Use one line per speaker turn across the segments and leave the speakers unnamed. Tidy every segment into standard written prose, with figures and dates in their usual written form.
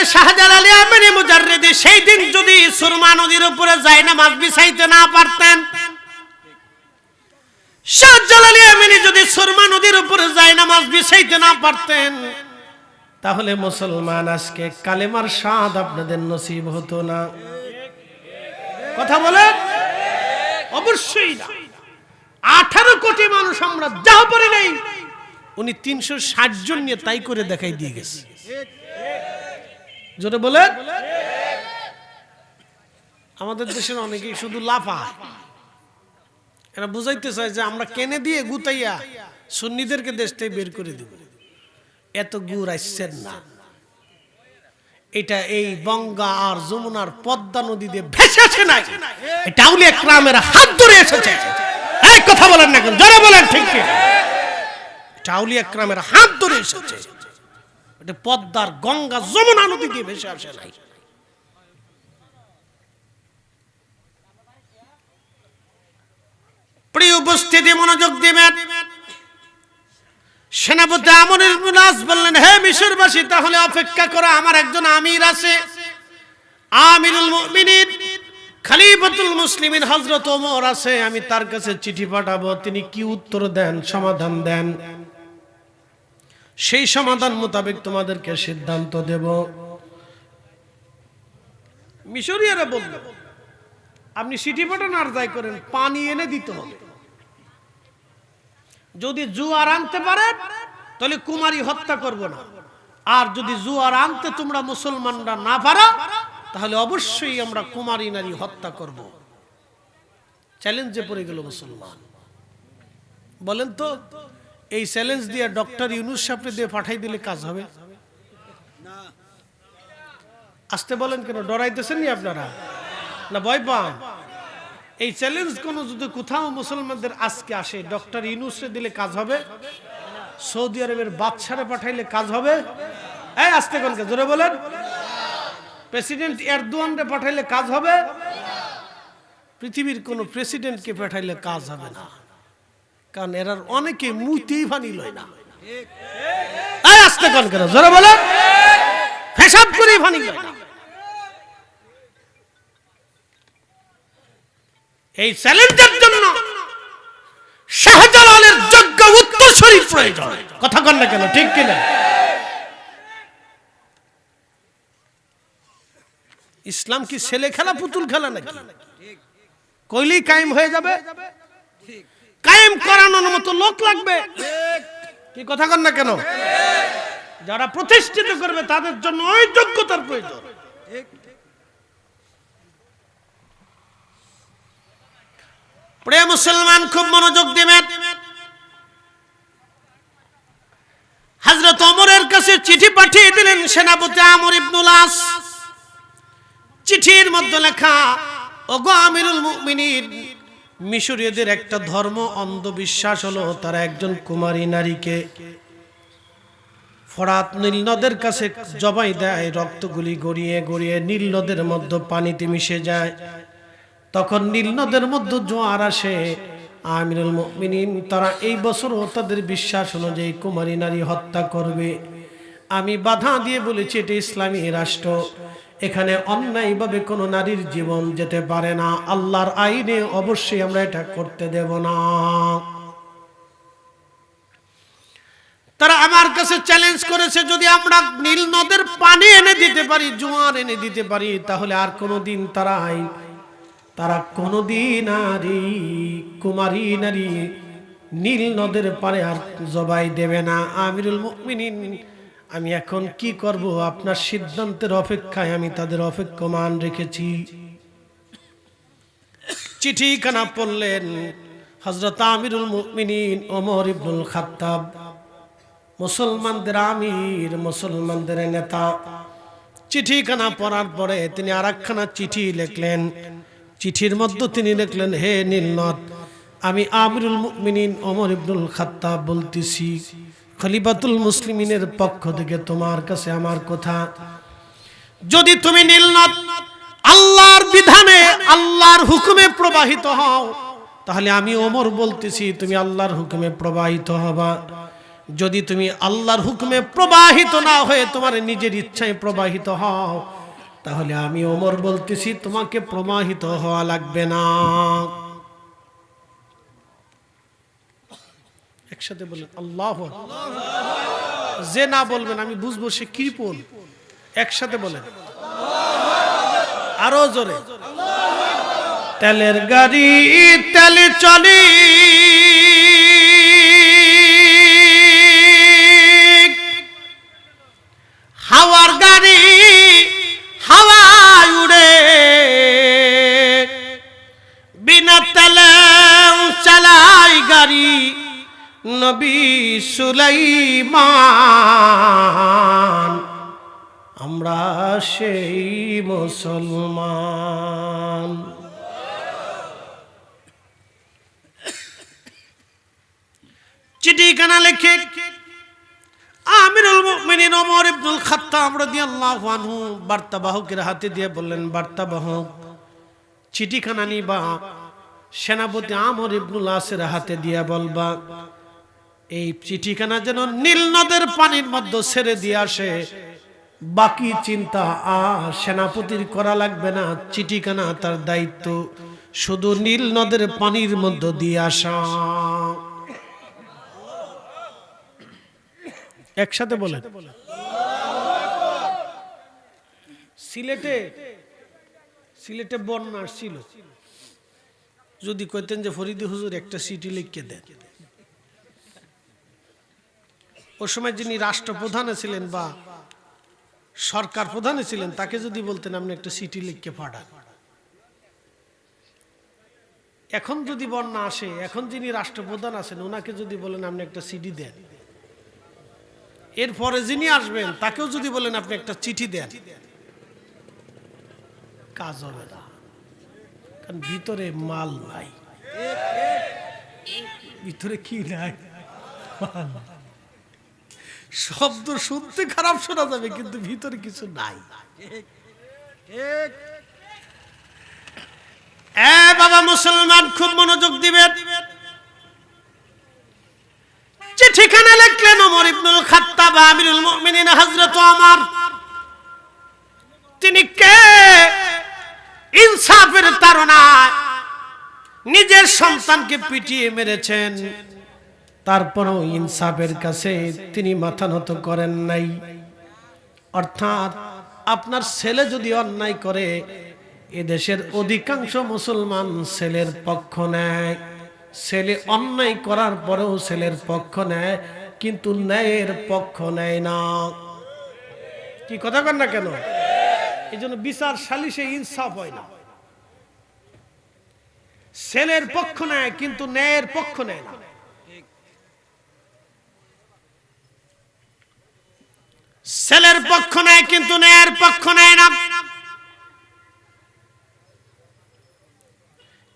হযরতে শাহজালাল ইয়ামানি মুজাররিদি সেই দিন যদি সুরমা নদীর উপরে যায় নামাজ বিছাইতে না পারতেন, শাহজালাল ইয়ামানি যদি সুরমা নদীর উপরে যায় নামাজ বিছাইতে না পারতেন, তাহলে মুসলমান আজকে কালেমার স্বাদ আপনাদের নসিব হতো না। কথা বলেন? অবশ্যই না। 18 কোটি মানুষ আমরা যা পারি নাই, উনি 360 জন নিয়ে তাই করে দেখাই দিয়ে গেছে। জোরে বলেন। আমাদের দেশের অনেকেই শুধু লাফায়, এরা বুঝাইতে চায় যে আমরা কেনে দিয়ে গুতাইয়া সুন্নিদেরকে দেশ থেকে বের করে দেব। এত গুড় আসছেন না, এটা এই গঙ্গা আর যমুনার পদ্মা নদী দিয়ে ভেসে আসে নাই, এটা আউলিয়া কেরামের হাত ধরে এসেছে। এই কথা বলেন না কেন? জোরে বলেন ঠিক কি? এটা আউলিয়া কেরামের হাত ধরে এসেছে, এটা পদ্মার গঙ্গা যমুনা নদী দিয়ে ভেসে আসে নাই। প্রিয় উপস্থিতি, মনোযোগ দিবেন। সেনাপতি আমর ইবনুল আস বললেন, হে মিশরবাসী, তাহলে অপেক্ষা করো, আমার একজন আমির আছে, আমিরুল মুমিনিন খলিফাতুল মুসলিমিন হযরত ওমর আছে, আমি তার কাছে চিঠি পাঠাবো, তিনি কি উত্তর দেন, সমাধান দেন, সেই সমাধান মোতাবেক তোমাদেরকে সিদ্ধান্ত দেব। মিশরীয়রা বলল, আপনি চিঠি পাঠান আর যাই করেন, পানি এনে দিতে হবে। যদি জুয়ার আনতে পারেন তাহলে কুমারী হত্যা করব না, আর যদি জুয়ার আনতে তোমরা মুসলমানরা না পারো তাহলে অবশ্যই আমরা কুমারী নারী হত্যা করব। চ্যালেঞ্জে পড়ে গেল মুসলমান। বলেন তো, এই চ্যালেঞ্জ দিয়ে ডক্টর ইউনূস সাহেবকে দিয়ে পাঠাই দিলে কাজ হবে? আসতে বলেন কেন? ডরাইতেছেন নি আপনারা না ভয় পান? এই চ্যালেঞ্জ কোন যদি কোথাও মুসলমানদের আজকে আসে, ডক্টর ইউনূসে দিলে কাজ হবে? সৌদি আরবের বাদশারে পাঠাইলে কাজ হবে? এই আসতে কোন কে জোরে বলেন। প্রেসিডেন্ট এরদোয়ানরে পাঠাইলে কাজ হবে? পৃথিবীর কোন প্রেসিডেন্টকে পাঠাইলে কাজ হবে না, কারণ এরা অনেকে মুতেই পানি লয় না। এই আসতে কোন কে জোরে বলেন। হিসাব করে পানি লয় না। এই চ্যালেঞ্জের জন্য শাহজালালের যোগ্য উত্তরসূরি প্রয়োজন। কথা কন না কেন? ঠিক কিনা? ইসলাম কি ছেলে খেলা, পুতুল খেলা নাকি? কইলেই কায়েম হয়ে যাবে? কায়েম করানোর মতো লোক লাগবে। কি কথা কন না কেন? যারা প্রতিষ্ঠিত করবে তাদের জন্য ওই যোগ্যতার প্রয়োজন। প্রিয় মুসলমান, খুব মনোযোগ দিবেন। হযরত ওমরের কাছে চিঠি পাঠিয়ে দিলেন সেনাপতি আমর ইবনুল আস। চিঠির মধ্যে লেখা, ওগো আমিরুল মুমিনিন, মিশরীয়দের একটা ধর্ম অন্ধবিশ্বাস হলো তারা একজন কুমারী নারীকে ফরাত নীল নদের কাছে জবাই দেয়, রক্তগুলি গড়িয়ে গড়িয়ে নীল নদের মধ্যে পানিতে মিশে যায়। তখন নীল নদের মধ্যে জোয়ার আসে। আমিরুল মুমিনিন তারা এই বছরও তাদের বিশ্বাস অনুযায়ী কুমারী নারী হত্যা করবে। আমি বাধা দিয়ে বলেছি এটা ইসলামী রাষ্ট্র, এখানে অন্যায়ভাবে কোনো নারীর জীবন যেতে পারে না। আল্লাহর আইনে অবশ্যই আমরা এটা করতে দেব না। তারা আমার কাছে চ্যালেঞ্জ করেছে, যদি আমরা নীল নদের পানি এনে দিতে পারি, জোয়ার এনে দিতে পারি, তাহলে আর কোনোদিন তারা কোনদিন আর কুমারী নারী নীল নদের পারে আর জবাই দেবে না। আমিরুল মুমিনিন, আমি এখন কি করব? আপনার সিদ্ধান্তের অপেক্ষায় আমি তাদের অপেক্ষমান রেখেছি। চিঠিখানা পড়লেন হযরত আমিরুল মুমিনিন ওমর ইবনুল খাত্তাব, মুসলমানদের আমির, মুসলমানদের নেতা। চিঠিখানা পড়ার পরে তিনি আরেকখানা চিঠি লিখলেন। চিঠির মধ্যে তিনি লিখলেন, হে নীলনদ, আমি আমিরুল মুমিনিন ওমর ইবনুল খাত্তাব বলতেছি, খলিফাতুল মুসলিমিনের পক্ষ থেকে তোমার কাছে আমার কথা, যদি তুমি নীলনদ আল্লাহর বিধানে, আল্লাহর হুকুমে প্রবাহিত হও, তাহলে আমি ওমর বলতেছি তুমি আল্লাহর হুকুমে প্রবাহিত হবা। যদি তুমি আল্লাহর হুকুমে প্রবাহিত না হয়ে তোমার নিজের ইচ্ছায় প্রবাহিত হও, তাহলে আমি ওমর বলতেছি তোমাকে প্রবাহিত হওয়া লাগবে না। একসাথে বলেন আল্লাহু আকবার। যে না বলবেন আমি বুঝবো সে কৃপণ। একসাথে বলেন আরো জোরে। তেলের গাড়ি তেলে চলে, হাওয়ার গাড়ি হাওয়ায় উড়ে, বিনা তেলে চালাই গাড়ি নবী সুলাইমান। আমরা সেই মুসলমান। চিঠিখানা লিখে আমিরুল মুমিনিন ওমর ইবনুল খাত্তাব রাদিয়াল্লাহু আনহু বার্তাবাহকের হাতে দিয়ে বললেন, বার্তাবাহক চিঠিখানা নিবা, সেনাপতি আমর ইবনুল আসের হাতে দিয়ে বলবা এই চিঠিখানা যেন নীল নদের পানির মধ্যে ছেড়ে দিয়ে আসে। বাকি চিন্তা সেনাপতির করা লাগবে না, চিঠিখানা তার দায়িত্ব শুধু নীল নদের পানির মধ্যে দিয়ে আসা। একসাথে বলেন। সিলেটে বন্যা আসছিল, যদি কইতেন যে ফরিদি হুজুর একটা চিঠি লিখে দেন, ওই সময় যিনি রাষ্ট্রপ্রধানে ছিলেন বা সরকার প্রধানে ছিলেন তাকে যদি বলতেন আপনি একটা চিঠি লিখে পাঠান। এখন যদি বন্যা আসে, এখন যিনি রাষ্ট্রপ্রধান আছেন ওনাকে যদি বলেন আপনি একটা চিঠি দেন, এরপরে যিনি আসবেন তাকেও যদি বলেন আপনি একটা চিঠি দেন, কাজ হবে না, কারণ ভিতরে মাল নাই। ভিতরে কি নাই? শব্দ শুনতে খারাপ শোনা যাবে কিন্তু ভিতরে কিছু নাই। বাবা মুসলমান খুব মনোযোগ দিবেন। চিঠিখানা লিখলেন ওমর ইবনুল খাত্তাব আমিরুল মুমিনিন হযরত ওমর। তিনি কে? ইনসাফের তাড়নায় নিজের সন্তানকে পিটিয়ে মেরেছেন, তারপরও ইনসাফের কাছে তিনি মাথা নত করেন নাই। অর্থাৎ আপনার ছেলে যদি অন্যায় করে, এদেশের অধিকাংশ মুসলমান ছেলের পক্ষ নেয়। ছেলে অন্যায় করার পরেও ছেলের পক্ষ নেয়, কিন্তু ন্যায়ের পক্ষ নেয় না। কি কথা কন না কেন? এই জন্য বিচার সালিশে ইনসাফ হয় না। ছেলের পক্ষ নেয় কিন্তু ন্যায়ের পক্ষ নেয় না। ছেলের পক্ষ নেয় কিন্তু ন্যায়ের পক্ষ নেয় না।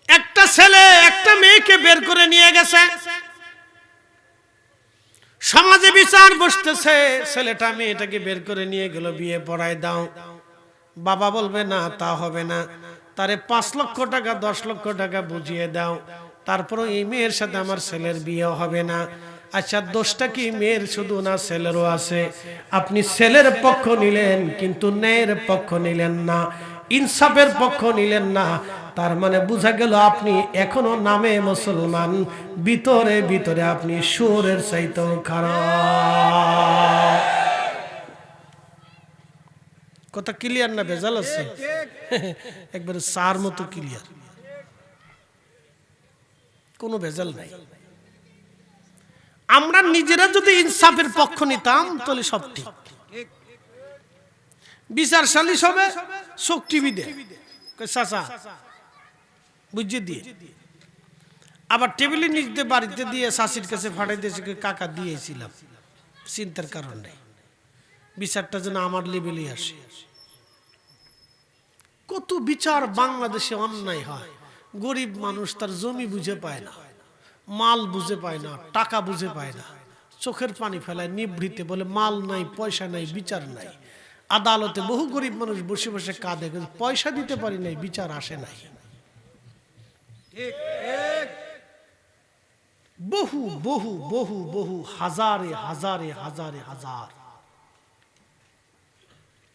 একটা ছেলে একটা মেয়েকে বের করে নিয়ে গেছে, সমাজে বিচার বসতেছে, ছেলেটা মেয়েটাকে বের করে নিয়ে গেল, বিয়ে পড়ায় দাও। বাবা বলবে না, তা হবে না, তারে 5 লক্ষ টাকা 10 লক্ষ টাকা বুঝিয়ে দাও, তারপরও এই মেয়ের সাথে আমার ছেলের বিয়ে হবে না। আচ্ছা, দোষটা কি মেয়ের শুধু না, ছেলেরও আছে? আপনি ছেলের পক্ষ নিলেন কিন্তু ন্যায়ের পক্ষ নিলেন না, ইনসাফের পক্ষ নিলেন না। তার মানে বোঝা গেল আপনি এখনো নামে মুসলমান, ভিতরে ভিতরে আপনি সুরের চাইতেও খারাপ। কথা ক্লিয়ার না ভেজাল আছে? একবারে সার মতো ক্লিয়ার, কোনো ভেজাল নাই। আমরা নিজেরা যদি ইনসাফের পক্ষ নিতাম তাহলে সব ঠিক। বিচার সালিশ হবে, চোখ টিভি দেয় চাচা বুঝিয়ে দিয়ে, আবার টেবিলের নিচ দিয়ে বাড়িতে দিয়ে শাশির কাছে ফাটাই দিয়েছে, কাকা দিয়েছিলাম, চিন্তার কারণ নেই, বিচারটা যেন আমার লেভেলে আসে। কত বিচার বাংলাদেশে অন্যায় হয়। গরিব মানুষ তার জমি বুঝে পায় না, মাল বুঝে পায় না, টাকা বুঝে পায় না, চোখের পানি ফেলায় নিভৃতে, বলে মাল নাই, পয়সা নাই, বিচার নাই। আদালতে বহু গরিব মানুষ বসে বসে কাঁদে, পয়সা দিতে পারি নাই, বিচার আসে নাই। বহু বহু বহু বহু হাজারে হাজারে হাজারে হাজার।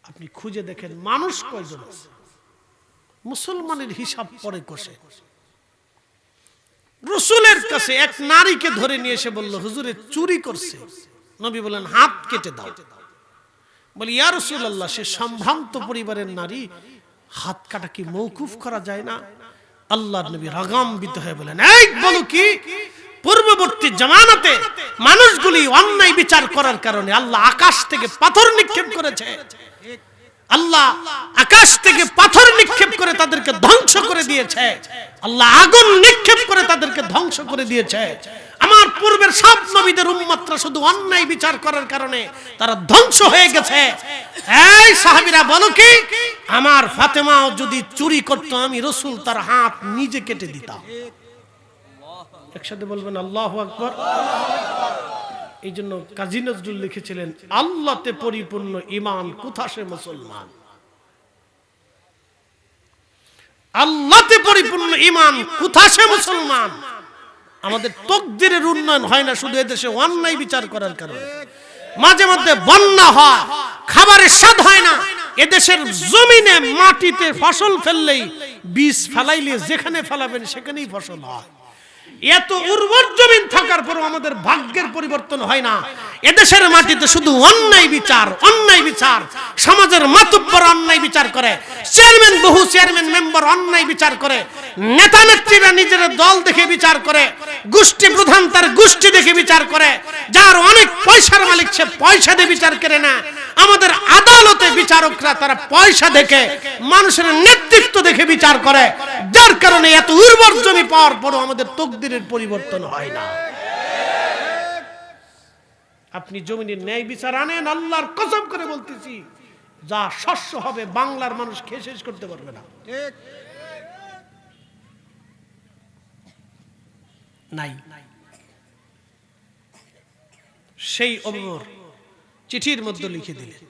আপনি খুঁজে দেখেন মানুষ কয়জন আছে? মুসলমানের হিসাব পরে কষে। রাসূলের কাছে এক নারীকে ধরে নিয়ে এসে বলল, হুজুরে চুরি করছে। নবী বলেন, হাত কেটে দাও। বলি, ইয়া রাসূলুল্লাহ, সে সম্ভ্রান্ত পরিবারের নারী, হাত কাটা কি মওকুফ করা যায় না? আল্লাহর নবী রাগান্বিত হয়ে বলেন, এই বলো কি, পূর্ববর্তী জামানাতে মানুষগুলি অন্যায় বিচার করার কারণে আল্লাহ আকাশ থেকে পাথর নিক্ষেপ করেছে। আল্লাহ আকাশ থেকে পাথর নিক্ষেপ করে তাদেরকে ধ্বংস করে দিয়েছে। আল্লাহ আগুন নিক্ষেপ করে তাদেরকে ধ্বংস করে দিয়েছে। আমার পূর্বের সব নবীদের উম্মতরা শুধু অন্যায় বিচার করার কারণে তারা ধ্বংস হয়ে গেছে। এই সাহাবীরা বলো কি, আমার ফাতেমাও যদি চুরি করতো, আমি রাসূল তার হাত নিজে কেটে দিতাম। একসাথে বলবেন আল্লাহু আকবার। এই জন্য কাজী নজরুল লিখেছিলেন, আল্লাহতে পরিপূর্ণ ঈমান কোথা সে মুসলমান। আল্লাহতে পরিপূর্ণ ঈমান কোথা সে মুসলমান। আমাদের তকদিরের উন্নয়ন হয় না শুধু এদেশে অন্যায় বিচার করার কারণে। মাঝে মধ্যে বন্যা হয়, খাবারের স্বাদ হয় না। এদেশের জমিনে মাটিতে ফসল ফেললেই, বীজ ফেলাইলে যেখানে ফেলাবেন সেখানেই ফসল হয়। এত উর্বর জমিন থাকার পরও আমাদের ভাগ্যের পরিবর্তন হয় না। এদেশের মাটিতে শুধু অন্যায় বিচার, অন্যায় বিচার। সমাজের মাতব্বর অন্যায় বিচার করে, চেয়ারম্যান, বহু চেয়ারম্যান মেম্বার অন্যায় বিচার করে, নেতা নেত্রীরা নিজের দল দেখে বিচার করে, গোষ্ঠী প্রধান তার গোষ্ঠী দেখে বিচার করে, যার অনেক পয়সার মালিক সে পয়সা দিয়ে বিচার করে না। আমাদের আদালতে বিচারকরা তারা পয়সা দেখে, মানুষের নেতৃত্ব দেখে বিচার করে, যার কারণে এত উর্বর জমি পাওয়ার পরও আমাদের তকদিরের পরিবর্তন হয় না। আপনি জমিনের ন্যায় বিচার আনেন, আল্লাহর কসম করে বলতেছি, যা শস্য হবে বাংলার মানুষ খেয়ে শেষ করতে পারবে না। নাই। সেই ওমর চিঠির মধ্যে লিখে দিলেন।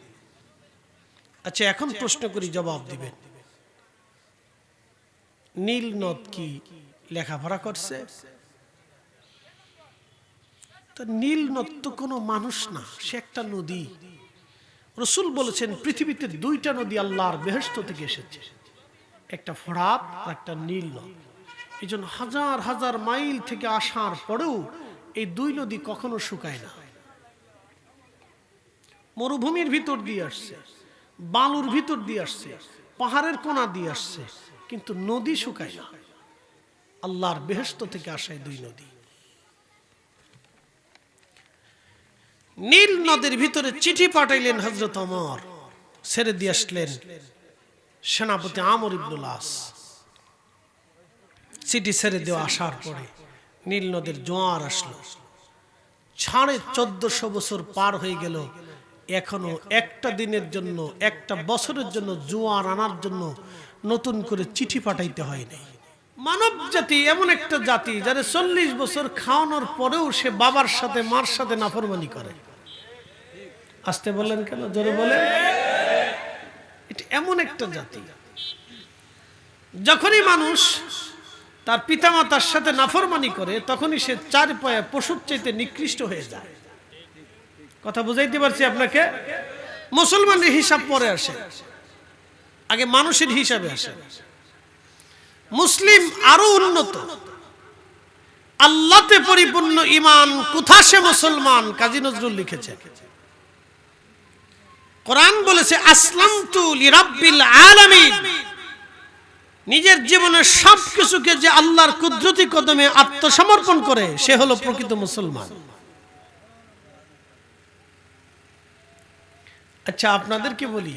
আচ্ছা, এখন প্রশ্ন করি, জবাব দিবেন। নীল নদ কি লেখাপড়া করছে? তো নীল নদ তো কোনো মানুষ না, সে একটা নদী। রাসূল বলেছেন পৃথিবীতে দুইটা নদী আল্লাহর বেহেশত থেকে এসেছে, একটা ফোরাত আর একটা নীল নদ। এই জন্য হাজার হাজার মাইল থেকে আসার পরেও এই দুই নদী কখনো শুকায় না। মরুভূমির ভিতর দিয়ে আসছে, বালুর ভিতর দিয়ে আসছে, পাহাড়ের কোনা দিয়ে আসছে, কিন্তু নদী শুকায় না। আল্লাহর বেহেশত থেকে আসে দুই নদী। নীল নদীর ভিতরে চিঠি পাঠাইলেন হযরত ওমর, ছেড়ে দিয়ে আসলেন সেনাপতি আমর ইবনুল আস। চিঠি ছেড়ে দেওয়া আসার পরে নীল নদীর জোয়ার আসলো। 1450 বছর পার হয়ে গেল, এখনো একটা দিনের জন্য, একটা বছরের জন্য জোয়ার আনার জন্য নতুন করে চিঠি পাঠাইতে হয় নাই। মানব জাতি এমন একটা জাতি যারা 40 বছর খাওয়ানোর পরেও সে বাবার সাথে মার সাথে নাফরমানি করে। আসতে বলেন কেন, জোরে বলেন। এটা এমন একটা জাতি, যখনই মানুষ তার পিতামাতার সাথে নাফরমানি করে তখনই সে 4 পায়ে পশুর চাইতে নিকৃষ্ট হয়ে যায়। কথা বুঝাইতে পারছি আপনাকে? মুসলমানের হিসাব পরে আসে, আগে মানুষের হিসাবে আসে। মুসলিম আরো উন্নত, আল্লাহতে পরিপূর্ণ ঈমান কোথা সে মুসলমান। কাজী নজরুল লিখেছে, কোরআন বলেছে আসলামতু লিরাব্বিল আলামিন। নিজের জীবনের সবকিছুকে যে আল্লাহর কুদরতি কদমে আত্মসমর্পণ করে সে হলো প্রকৃত মুসলমান। আচ্ছা, আপনাদেরকে বলি,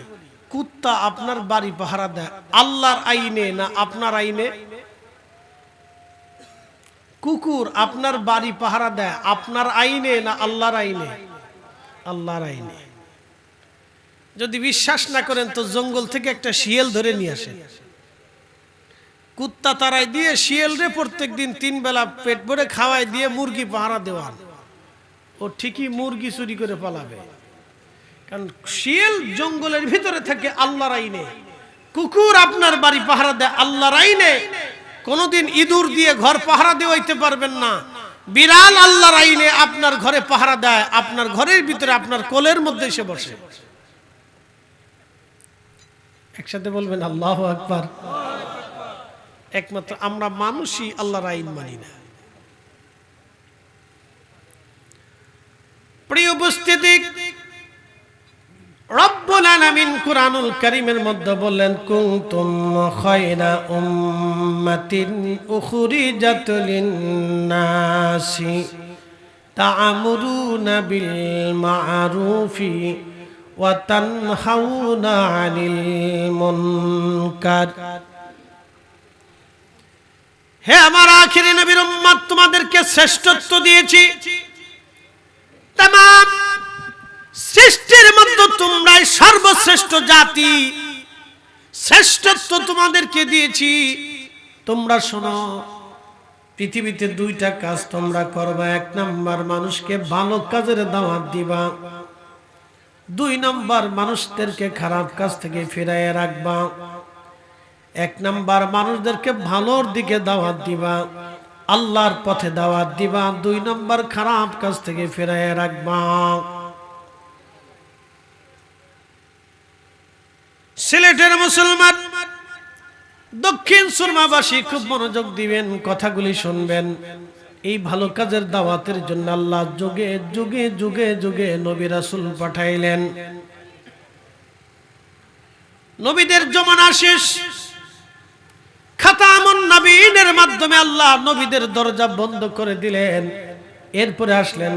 কুত্তা আপনার বাড়ি পাহারা দেয় আল্লাহর আইনে না আপনার আইনে? কুকুর আপনার বাড়ি পাহারা দেয় আপনার আইনে না আল্লাহর আইনে? আল্লাহর আইনে। যদি বিশ্বাস না করেন তো জঙ্গল থেকে একটা শিয়াল ধরে নিয়ে আসেন, কুত্তা তারাই দিয়ে শিয়ালরে প্রত্যেকদিন 3 বেলা পেট ভরে খাওয়াই দিয়ে মুরগি পাহারা দেওয়ান, ও ঠিকই মুরগি চুরি করে পালাবে। কারণ শিয়াল জঙ্গলের ভিতরে থাকে আল্লাহর আইনে, কুকুর আপনার বাড়ি পাহারা দেয় আল্লাহর আইনে। কোনদিন ইঁদুর দিয়ে ঘর পাহারা দেওয়াইতে পারবেন না, বিড়াল আল্লাহর আইনে আপনার ঘরে পাহারা দেয়, আপনার ঘরের ভিতরে আপনার কোলের মধ্যে এসে বসে। একসাথে বলবেন আল্লাহু আকবার। একমাত্র আমরা মানুষই আল্লাহর আইন মানি না। প্রিয় উপস্থিতি, রব্বুল আলামিন কুরআনুল কারীমের মধ্যে বললেন, কুনতুম খায়রা উম্মাতিন উখরিজাত লিন-নাসি তা'মুরুনা বিল মা'রুফি ওয়া তানহাউনা আনিল মুনকার। হে আমার আখিরি নবীর উম্মত, তোমাদেরকে শ্রেষ্ঠত্ব দিয়েছি। तमाम সৃষ্টির মধ্যে তোমরাই সর্বশ্রেষ্ঠ জাতি, শ্রেষ্ঠত্ব তোমাদেরকে দিয়েছি। তোমরা শোনো, পৃথিবীতে দুইটা কাজ তোমরা করবা। এক নাম্বার, মানুষকে ভালো কাজের দাওয়াত দিবা। দুই নাম্বার, মানুষদেরকে খারাপ কাজ থেকে ফিরাইয়া রাখবা। এক নাম্বার, মানুষদেরকে ভালোর দিকে দাওয়াত দিবা, আল্লাহর পথে দাওয়াত দিবা। দুই নাম্বার, খারাপ কাজ থেকে ফিরাইয়া রাখবা। সিলেটের মুসলমান, দক্ষিণ সুরমাবাসী খুব মনোযোগ দিবেন, কথাগুলি শুনবেন। এই ভালো কাজের দাওয়াতের জন্য আল্লাহ যুগে যুগে যুগে যুগে নবী রাসূল পাঠাইলেন। নবীদের জমানা শেষ, খাতামুন নবীনের মাধ্যমে আল্লাহ নবীদের দরজা বন্ধ করে দিলেন। এরপরে আসলেন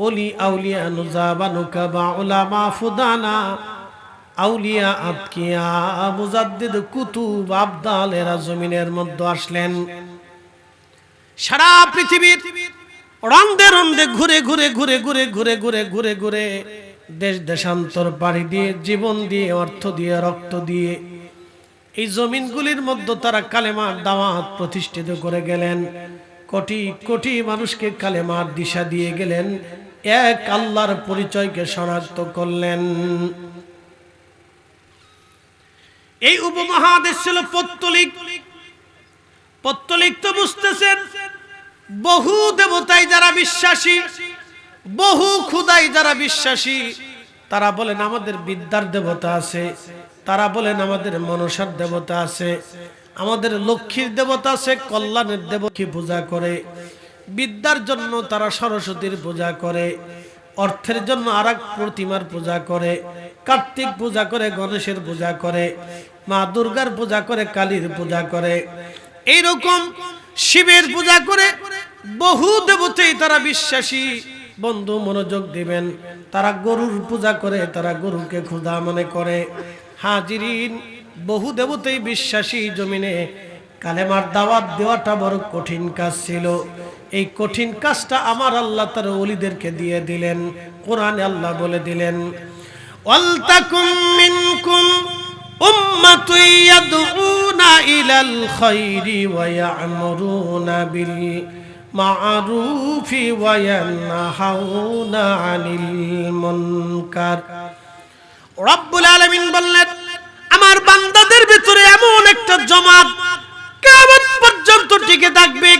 ওলি আউলিয়া, নুজাবা, নুকাবা, উলামা, ফুদানা, আউলিয়া, আতকিয়া, মুজাদ্দিদ, কুতুব, আবদাল, এরা জমিনের মধ্যে আসলেন। সারা পৃথিবীর রন্দে রন্দে ঘুরে ঘুরে ঘুরে ঘুরে ঘুরে ঘুরে ঘুরে ঘুরে দেশ দেশান্তর পাড়ি দিয়ে, জীবন দিয়ে, অর্থ দিয়ে, রক্ত দিয়ে এই জমিনগুলির মধ্যে তারা কালেমার দাওয়াত প্রতিষ্ঠিত করে গেলেন। কোটি কোটি মানুষকে কালেমার দিশা দিয়ে গেলেন, এক আল্লাহর পরিচয়কে শনাক্ত করলেন। এই উপমহাদেশ ছিল পৌত্তলিক। পৌত্তলিক তো বুঝতেছেন, বহু দেবতায় যারা বিশ্বাসী, বহু খুদাই যারা বিশ্বাসী। তারা বলেন আমাদের বিদ্যার দেবতা আছে, তারা বলেন আমাদের মনসার দেবতা আছে, আমাদের লক্ষ্মীর দেবতা আছে, কল্যাণের দেবতা পূজা করে। বিদ্যার জন্য তারা সরস্বতীর পূজা করে, অর্থের জন্য আরেক প্রতিমার পূজা করে, কার্তিক পূজা করে, গণেশের পূজা করে, মা দুর্গার পূজা করে, কালীর পূজা করে, এইরকম শিবের পূজা করে। বহু দেবতাই তারা বিশ্বাসী। বন্ধু মনোযোগ দিবেন, তারা গরুর পূজা করে, তারা গরুকে খোদা মনে করে। হাজিরিন, বহু দেবতাই বিশ্বাসী। জমিনে কালেমার দাওয়াত দেওয়াটা বড় কঠিন কাজ ছিল। এই কঠিন কাজটা আমার আল্লাহ তার ওলিদেরকে দিয়ে দিলেন। কোরআনে আল্লাহ বলে দিলেন, ওয়ালতাকুম মিনকুম উম্মাতুন ইয়াদউনা ইলাল খায়রি ওয়া ইয়া'মুরুনা বিল মা'রুফি ওয়া ইয়ানহাউনা আনিল মুনকার। রব্বুল আলামিন বললেন, আমার বান্দাদের ভিতরে এমন একটা জামাত কিয়ামত পর্যন্ত টিকে থাকবে,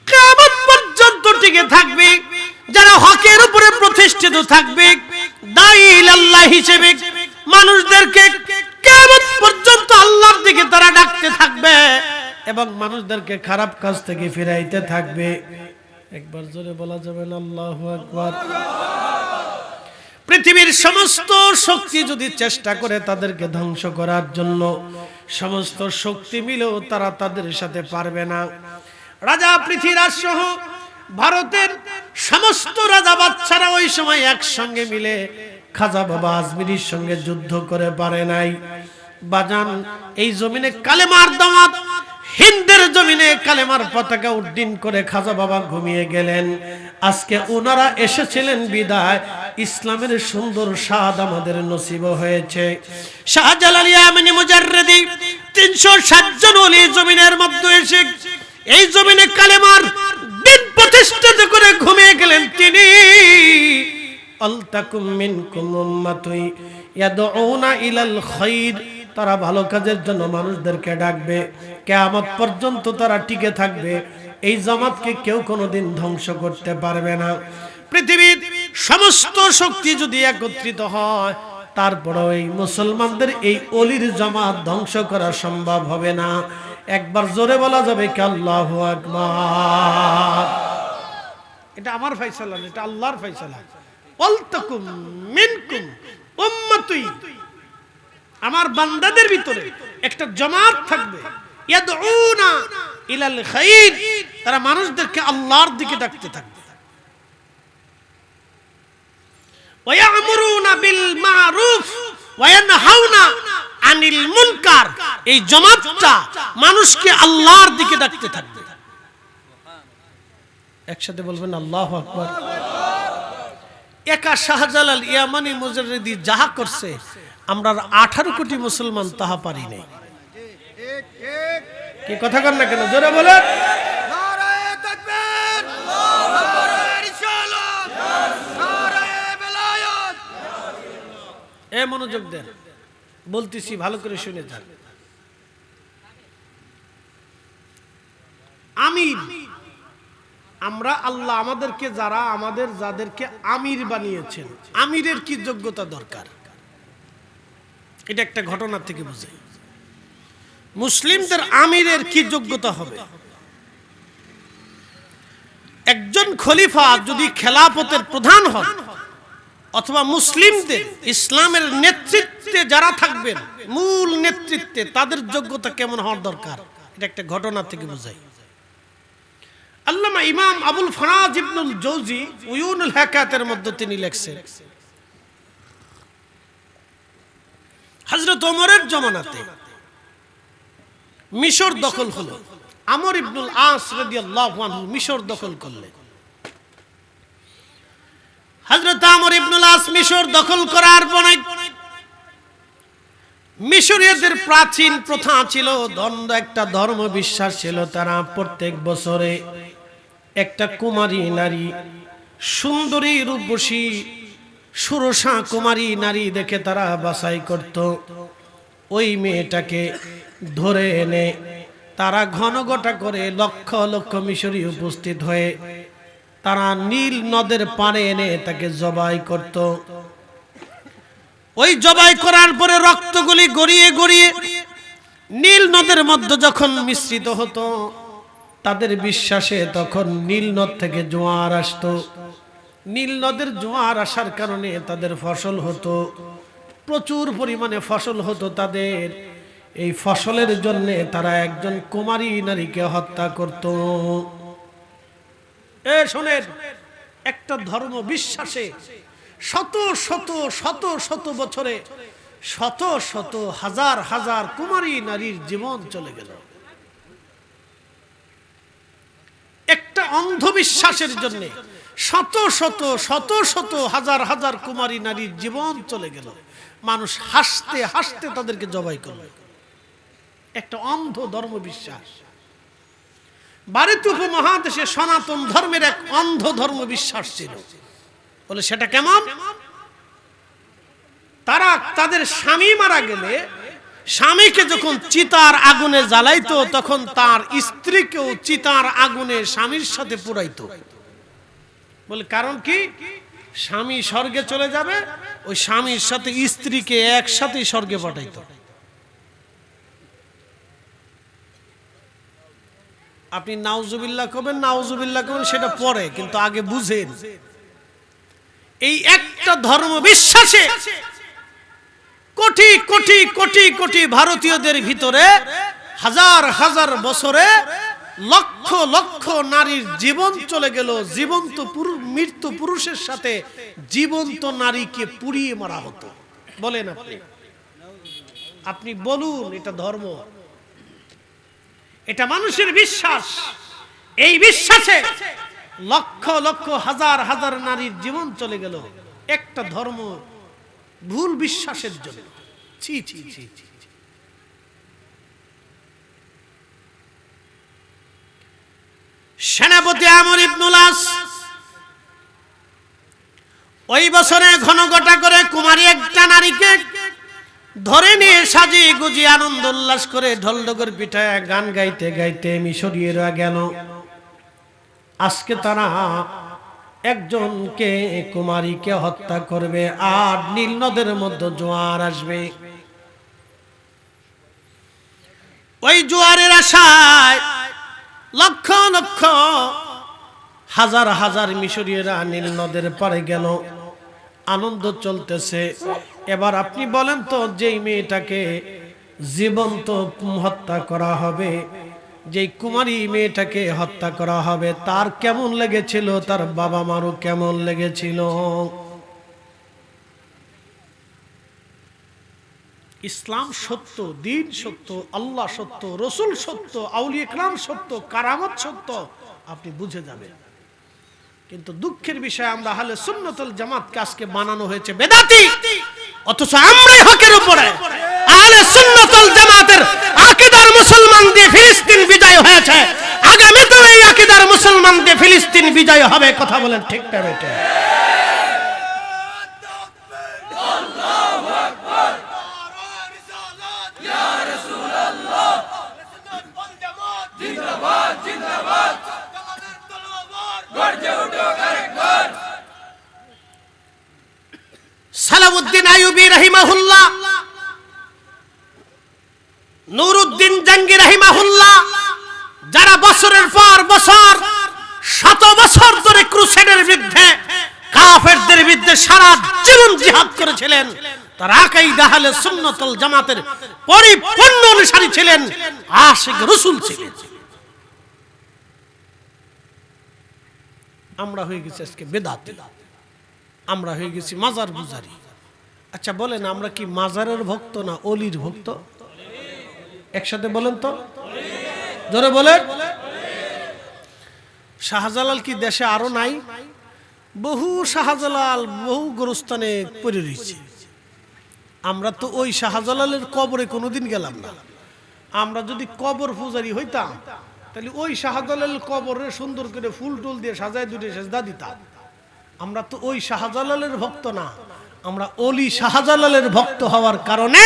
কিয়ামত পর্যন্ত টিকে থাকবে, যারা হকের উপরে প্রতিষ্ঠিত থাকবে, দাঈ ইলাল্লাহ হিসেবে মানুষদেরকে কিয়ামত পর্যন্ত আল্লাহর দিকে তারা ডাকতে থাকবে এবং মানুষদেরকে খারাপ কাজ থেকে ফিরাইতে থাকবে। একবার জোরে বলা যাবে না আল্লাহু আকবার। পৃথিবীর সমস্ত শক্তি যদি চেষ্টা করে তাদেরকে ধ্বংস করার জন্য, সমস্ত শক্তি মিলেও তারা তাদের সাথে পারবে না। রাজা পৃথ্বীরাজ সহ ভারতের সমস্ত রাজা বাচ্চারা ওই সময় একসঙ্গে মিলে খাজা বাবা আজমিরির সঙ্গে যুদ্ধ করে পারে নাই। বাজান, এই জমিনে কালেমার দাওয়াত, হিন্দের জমিনে কালেমার পতাকা উড্ডীন করে খাজা বাবা ঘুমিয়ে গেলেন। আজকে ওনারা এসেছিলেন বিদায় ইসলামের সুন্দর স্বাদ আমাদের নসিব হয়েছে। শাহজালাল ইয়ামানি মুজাররিদি 360 জন ওলি জমিনের মধ্যে এসে এই জমিনে কালেমার দিন প্রতিষ্ঠিত করে ঘুমিয়ে গেলেন তিনি। আলতাকুম মিনকুম উম্মাতুন ইয়াদউনা ইলাল খায়র, তারা ভালো কাজের জন্য মানুষদেরকে ডাকবে, কিয়ামত পর্যন্ত তারা টিকে থাকবে। এই জামাতকে কেউ কোনোদিন ধ্বংস করতে পারবে না। পৃথিবীর সমস্ত শক্তি যদি একত্রিত হয়, তারপরেও এই মুসলমানদের এই অলির জামাত ধ্বংস করা সম্ভব হবে না। একবার জোরে বলা যাবে কি আল্লাহু আকবার। এটা আমার ফয়সালা না, এটা আল্লাহর ফয়সালা। ওয়ালতাকুম মিনকুম উম্মাতুই, আমার বান্দাদের ভিতরে একটা জামাত থাকবে, ইয়াদউনা ইলাল খাইর, তারা মানুষদেরকে আল্লাহর দিকে ডাকতে থাকবে। ওয়া ইয়ামুরুনা বিল মারুফ ওয়া ইয়ানহাউনা আনিল মুনকার, এই জামাতটা মানুষকে আল্লাহর দিকে ডাকতে থাকবে। একসাথে বলবেন আল্লাহু আকবার। একা শাহজালাল ইয়ামানি মুজাররিদি যাহা করছে, আমরা 18 কোটি মুসলমান তাহা পারি নাই। কি কথা কর না কেন, জোরে বলেন। নারায়ে তাকবীর, নারায়ে রিসালাত, নারায়ে বেলায়াত। এ মনোযোগ দেন, বলতেছি ভালো করে শুনে যান। আমির, আমরা আল্লাহ আমাদেরকে যাদেরকে আমির বানিয়েছেন, আমিরের কি যোগ্যতা দরকার, এটা একটা ঘটনা থেকে বোঝাই। মুসলিমদের আমিরের কি যোগ্যতা হবে? একজন খলিফা যদি খেলাফতের প্রধান হন, অথবা মুসলিমদের ইসলামের নেতৃত্বে যারা থাকবেন, মূল নেতৃত্বে, তাদের যোগ্যতা কেমন হওয়ার দরকার, এটা একটা ঘটনা থেকে বোঝাই। আল্লামা ইমাম আবুল ফারাজ ইবনুল জৌজি উয়ুনুল হাকাতের মধ্যে তিনি লিখছেন, হযরত ওমরের জামানাতে মিশর দখল হলো। আমর ইবনুল আস রাদিয়াল্লাহু আনহু মিশর দখল করলেন। হযরত আমর ইবনুল আস মিশর দখল করার পরে মিশরীয়দের প্রাচীন প্রথা ছিল, একটা ধর্ম বিশ্বাস ছিল, তারা প্রত্যেক বছরে একটা কুমারী নারী, সুন্দরী রূপসী সুরসা কুমারী নারী দেখে তারা বাছাই করত। ওই মেয়েটাকে ধরে এনে তারা ঘনঘটা করে লক্ষ লক্ষ মিশরী উপস্থিত হয়ে তারা নীল নদের পাড়ে এনে তাকে জবাই করত। ওই জবাই করার পরে রক্তগুলি গড়িয়ে গড়িয়ে নীল নদের মধ্যে যখন মিশ্রিত হতো, তাদের বিশ্বাসে তখন নীল নদ থেকে জোয়ার আসতো। নীল নদের জোয়ার আসার কারণে তাদের ফসল হতো, প্রচুর পরিমাণে ফসল হতো তাদের। এই ফসলের জন্য তারা একজন কুমারী নারীকে হত্যা করত। শোনেন, একটা ধর্ম বিশ্বাসে শত শত শত শত বছরে শত শত হাজার হাজার কুমারী নারীর জীবন চলে গেল। একটা অন্ধবিশ্বাসের জন্য শত শত শত শত হাজার হাজার কুমারী নারীর জীবন চলে গেল। মানুষ হাসতে হাসতে তাদেরকে জবাই করল। একটা অন্ধ ধর্ম বিশ্বাস। ভারতীয় উপমহাদেশে সনাতন ধর্মের এক অন্ধ ধর্ম বিশ্বাস ছিল। বলে সেটা কেমন? তারা তাদের স্বামী মারা গেলে স্বামীকে যখন চিতার আগুনে জ্বালাইতো, তখন তার স্ত্রীকেও চিতার আগুনে স্বামীর সাথে পুরাইতো। বলে কারণ কি? স্বামী স্বর্গে চলে যাবে, ওই স্বামীর সাথে স্ত্রীকে একসাথে স্বর্গে পাঠাইতো। আপনি নাউজুবিল্লাহ করবেন, নাউজুবিল্লাহ করবেন, সেটা পরে, কিন্তু আগে বুঝেন এই একটা ধর্ম বিশ্বাসে কোটি কোটি কোটি কোটি ভারতীয়দের ভিতরে হাজার হাজার বছরে লক্ষ লক্ষ নারীর জীবন চলে গেল। জীবন্ত মৃত্যু পুরুষের সাথে জীবন্ত নারীকে পুড়িয়ে মারা হতো। বলেন আপনি বলুন, এটা ধর্ম? এটা মানুষের বিশ্বাস। এই বিশ্বাসে লক্ষ লক্ষ হাজার হাজার নারীর জীবন চলে গেল একটা ধর্ম ভুল বিশ্বাসের জন্য। ছি ছি ছি ছি। সেনাপতি আমর ইবনুল আস ওই বছরে ঘনঘটা করে কুমারী একটা নারীকে ধরে নিয়ে সাজিয়ে গুজিয়ে আনন্দ উল্লাস করে ঢোলডগর পিঠায় গান গাইতে গাইতে মিশরীয়রা গেল। আজকে তারা একজনকে কুমারীকে হত্যা করবে আর নীল নদের মধ্যে জোয়ার আসবে। ওই জোয়ারের আশায় লক্ষ লক্ষ হাজার হাজার মিশরীয়রা নীল নদের পারে গেল, আনন্দ চলতেছে। এবার আপনি বলেন তো, যেই মেয়েটাকে জীবন্ত হত্যা করা হবে, যেই কুমারী মেয়েটাকে হত্যা করা হবে, তার কেমন লেগেছিল? তার বাবা মারও কেমন লেগেছিল? ইসলাম সত্য, দ্বীন সত্য, আল্লাহ সত্য, রসুল সত্য, আউলিয়া ইকরাম সত্য, কারামত সত্য, আপনি বুঝে যাবেন। কিন্তু দুঃখের বিষয়, আমরা আহলে সুন্নাত ওয়াল জামাতকে আজকে বানানো হয়েছে বেদাতি, অথচ আমরাই হকের উপরে। আহলে সুন্নাত ওয়াল জামাতের আকীদার মুসলমান দিয়ে ফিলিস্তিন বিজয় হয়েছে, আগামীতেও এই আকীদার মুসলমান দিয়ে ফিলিস্তিন বিজয় হবে। কথা বলেন ঠিক না বেটে? সালাউদ্দিন আইয়ুবী রাহিমাহুল্লাহ, নুরউদ্দিন জঙ্গি রাহিমাহুল্লাহ, যারা বছরের পর বছর, শত বছর ধরে ক্রুসেডের বিরুদ্ধে, কাফেরদের বিরুদ্ধে সারা জীবন জিহাদ করেছিলেন, তারা আকীদা আহলে সুন্নাত ওয়াল জামাতের পরিপূর্ণ অনুসারী ছিলেন, আশিক রাসূল ছিলেন। আমরা হয়ে গেছি আজকে বেদাতি, আমরা হয়ে গেছি মাজার পূজারী। আচ্ছা বলেন, আমরা কি মাজারের ভক্ত না অলির ভক্ত? একসাথে বলেন তো, জোরে বলেন। শাহজালাল কি দেশে আরো নাই? বহু শাহজালাল বহু গোরস্থানে পড়ে রয়েছে। আমরা তো ওই শাহজালালের কবরে কোনোদিন গেলাম না। আমরা যদি কবর পূজারী হইতাম, তাহলে ওই শাহজালালের কবরে সুন্দর করে ফুল টুল দিয়ে সাজায় দুটো সেজদা দিতাম। আমরা তো ওই শাহজালালের ভক্ত না, আমরা ওলি শাহজালালের ভক্ত হওয়ার কারণে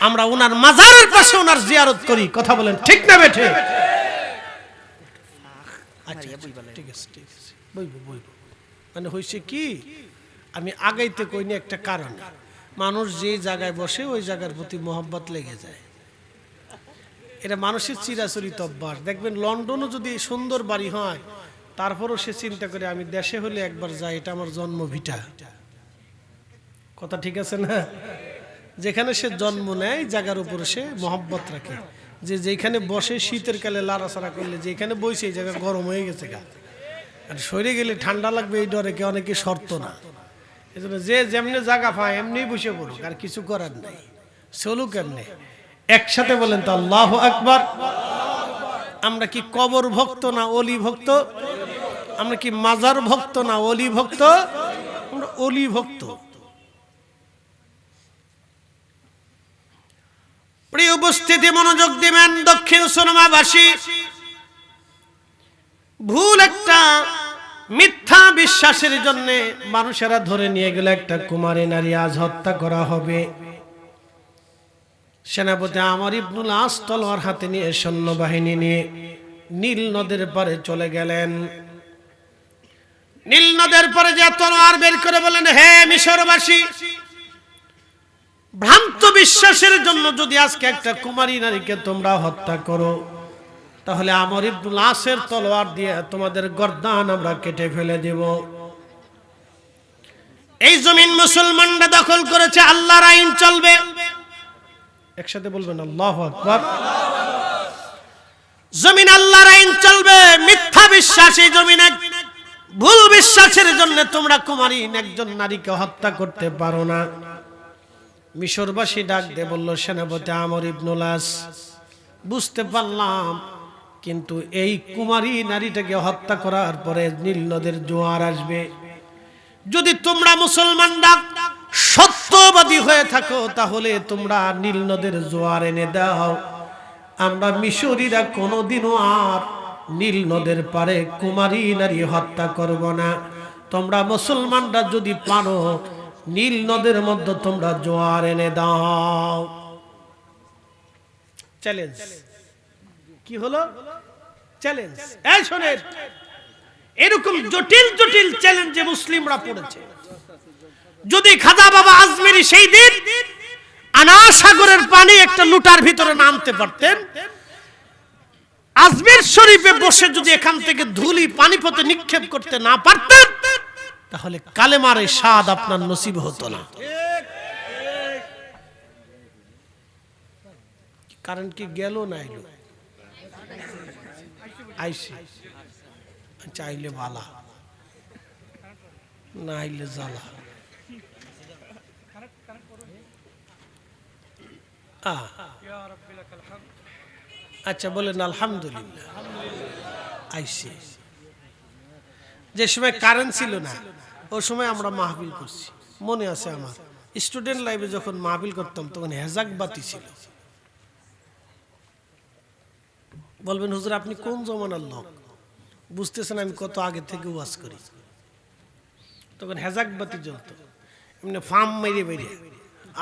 আমরা ওনার মাজারের পাশে ওনার জিয়ারত করি। কথা বলেন ঠিক না বেঠে? আচ্ছা ঠিক আছে, ঠিক আছে, বইব বইব। মানে হয়েছে কি, আমি আগাইতে কইনি একটা কারণ, মানুষ যে জায়গায় বসে ওই জায়গার প্রতি মহব্বত লেগে যায়। এটা মানুষের চিরাচরিত অভ্যাস। দেখবেন লন্ডনও যদি সুন্দর বাড়ি হয়, তারপরও সে চিন্তা করে আমি দেশে হলে একবার যাই, এটা আমার জন্মভিটা। কথা ঠিক আছে না? যেখানে সে জন্ম নেয় জায়গার উপরে সে মহব্বত রাখে, যে যেখানে বসে শীতের কালে লাড়াচাড়া করলে যেখানে বইছে এই জায়গা গরম হয়ে গেছে গা, আর সরে গেলে ঠান্ডা লাগবে এই ডরে কে অনেকে শর্ত না। এই জন্য যে যেমনি জায়গা পায় এমনি বসে পড়ুক, আর কিছু করার নাই, চলুক এমনি। একসাথে বলেন তো আল্লাহু আকবার। আমরা কি কবর ভক্ত না অলি ভক্ত? আমরা কি মাজার ভক্ত না অলি ভক্ত? আমরা অলি ভক্ত। প্রিয় উপস্থিতি, মনোযোগ দিবেন। দক্ষিণ সুরমাবাসী ভুল একটা মিথ্যা বিশ্বাসের জন্য মানুষেরা ধরে নিয়ে গেল একটা কুমারী নারী আজ হত্যা করা হবে। সেনাপতি আমর ইবনুল আস তলোয়ার হাতে নিয়ে সৈন্যবাহিনী নিয়ে নীল নদের পারে চলে গেলেন। নীল নদের পারে যে তলোয়ার বের করে বলেন, হে মিশরবাসী, ভ্রান্ত বিশ্বাসের জন্য যদি আজকে একটা কুমারী নারীকে তোমরা হত্যা করো, তাহলে আমর ইবনুল আসের তলোয়ার দিয়ে তোমাদের গর্দান আমরা কেটে ফেলে দেব। এই জমিন মুসলমানরা দখল করেছে, আল্লাহর আইন চলবে। একসাথে বলবেন আল্লাহু আকবার। জমিন আল্লাহর আইন চলবে। মিথ্যা বিশ্বাস এই জমিনে, ভুল বিশ্বাসের জন্য তোমরা কুমারী একজন নারীকে হত্যা করতে পারো না। মিশরবাসী ডাক দিয়ে বলল, সেনাপতি আমর ইবনুল আস, বুঝতে পারলাম, কিন্তু এই কুমারী নারীটাকে হত্যা করার পরে নীল নদের জোয়ার আসবে। যদি তোমরা মুসলমানরা সত্যবাদী হয়ে থাকো, তাহলে তোমরা নীল নদের জোয়ার এনে দাও। আমরা মিশরীরা কোনোদিনও আর নীল নদের পারে কুমারী নারী হত্যা করব না। তোমরা মুসলমানরা যদি পারো, নীল নদের মধ্যে তোমরা জোয়ার এনে দাও। চ্যালেঞ্জ কি হলো? চ্যালেঞ্জ। এই শোনেন, এরকম জটিল জটিল চ্যালেঞ্জে মুসলিমরা পড়েছে। যদি খাজা বাবা আজমেরি সেই দিন আনার সাগরের পানি একটা লুটার ভিতরে নামতে পারতেন, আজমের শরীফে বসে যদি এখান থেকে ধুলি পানিপথে নিক্ষেপ করতে না পারতেন, তাহলে কালেমার এই স্বাদ আপনার নসিব হতো না। কারণ কি গেল না এলো আইসি চাইলে বালা না আইলে জ্বালা। আচ্ছা বলেন আলহামদুলিল্লাহ। আইসি যে সময় কারেন্ট ছিল না ওই সময় আমরা মাহফিল করছি, মনে আছে আমার। স্টুডেন্ট লাইফে যখন মাহফিল করতাম তখন হেজাক বাতি ছিল। বলবেন হুজুর আপনি কোন জমানার লোক, বুঝতেছেন আমি কত আগে থেকে ওয়াজ করি। তখন হেজাক বাতি জ্বলতো, এমনি ফার্ম মেরে মেরে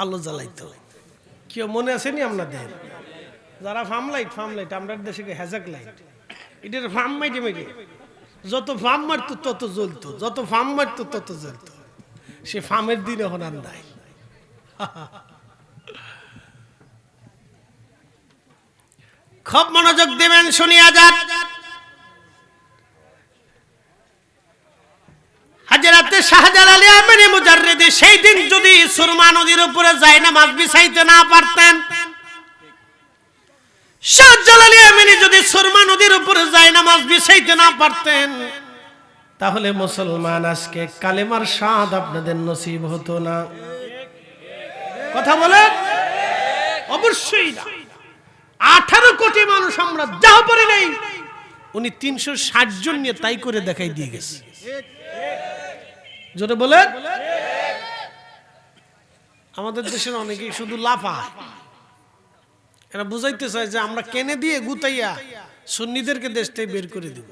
আলো জ্বালাইতো। কেউ মনে আসেনি আপনাদের যারা ফার্ম লাইট আমরা দেশে হেজাক লাইট, এটার ফার্ম মেরে মেরে যত ফার্ম মারতো তত জ্বলতো, যত ফার্ম মারতো তত জ্বলতো। সে ফার্মের দিন এখন আর নাই। খুব মনোযোগ দেবেন, শুনিয়া যান। হযরত শাহজালাল আমিনী মুজাররিদি সেই দিন যদি সুরমা নদীর উপরে যায় না মাছ বিছাইতে না পারতেন, শাহজালাল আমিনী যদি সুরমা নদীর উপরে যায় না মাছ বিছাইতে না পারতেন, তাহলে মুসলমান আজকে কালেমার স্বাদ আপনাদের নসিব হতো না। কথা বলেন অবশ্যই না। 18 কোটি মানুষ আমরা যা পারি নাই, উনি 360 জন নিয়ে তাই করে দেখাই দিয়ে গেছে। জোরে বলেন। আমাদের দেশের অনেকেই শুধু লাফায়, এরা বুঝাইতে চায় যে আমরা কেনে দিয়ে গুতাইয়া সুন্নিদেরকে দেশ থেকে বের করে দেব।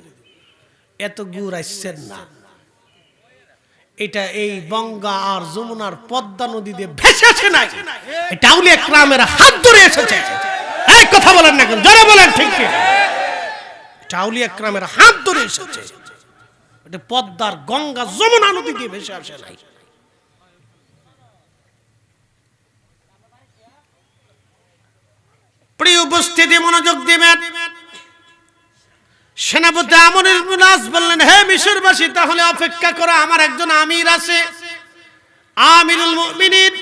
এত গুড় আসছেন না, এটা এই গঙ্গা আর যমুনার পদ্মা নদী দিয়ে ভেসে আসে নাই, এটা আউলিয়া কেরামের হাত ধরে এসেছে। এই কথা বলেন না কেন, জোরে বলেন ঠিক কি? এটা আউলিয়া কেরামের হাত ধরে এসেছে, এটা পদ্মার গঙ্গা যমুনা নদী দিয়ে ভেসে আসে নাই। প্রিয় উপস্থিতি মনোযোগ দিবেন। সেনাপতি আমর ইবনে আস বললেন, হে মিশরবাসী তাহলে অপেক্ষা করো, আমার একজন আমির আছে, আমিরুল মুমিনিন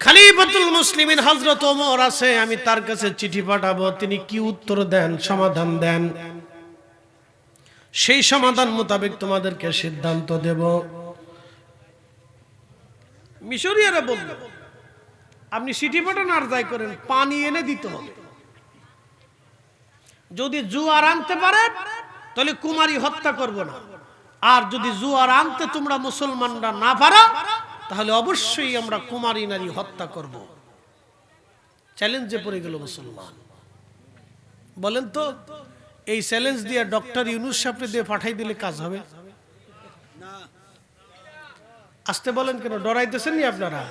খলিফাতুল মুসলিমিন হযরত ওমর আছে, আমি তার কাছে চিঠি পাঠাবো, তিনি কি উত্তর দেন, সমাধান দেন, সেই সমাধান মোতাবেক তোমাদেরকে সিদ্ধান্ত দেব। মিশরীয়রা বলল, আপনি চিঠি পাঠান আর যাই করেন, পানি এনে দিতে হবে। যদি জুয়ার আনতে পারে তাহলে কুমারী হত্যা করব না, আর যদি জুয়ার আনতে তোমরা মুসলমানরা না পারো তাহলে অবশ্যই আমরা কুমারী নারী হত্যা করব। চ্যালেঞ্জে পড়ে গেল মুসলমান। বলেন তো এই চ্যালেঞ্জ দিয়ে ডক্টর ইউনূস সাহেবকে দিয়ে পাঠাই দিলে কাজ হবে না? আসতে বলেন কেন, ডরাইতেছেন নি আপনারা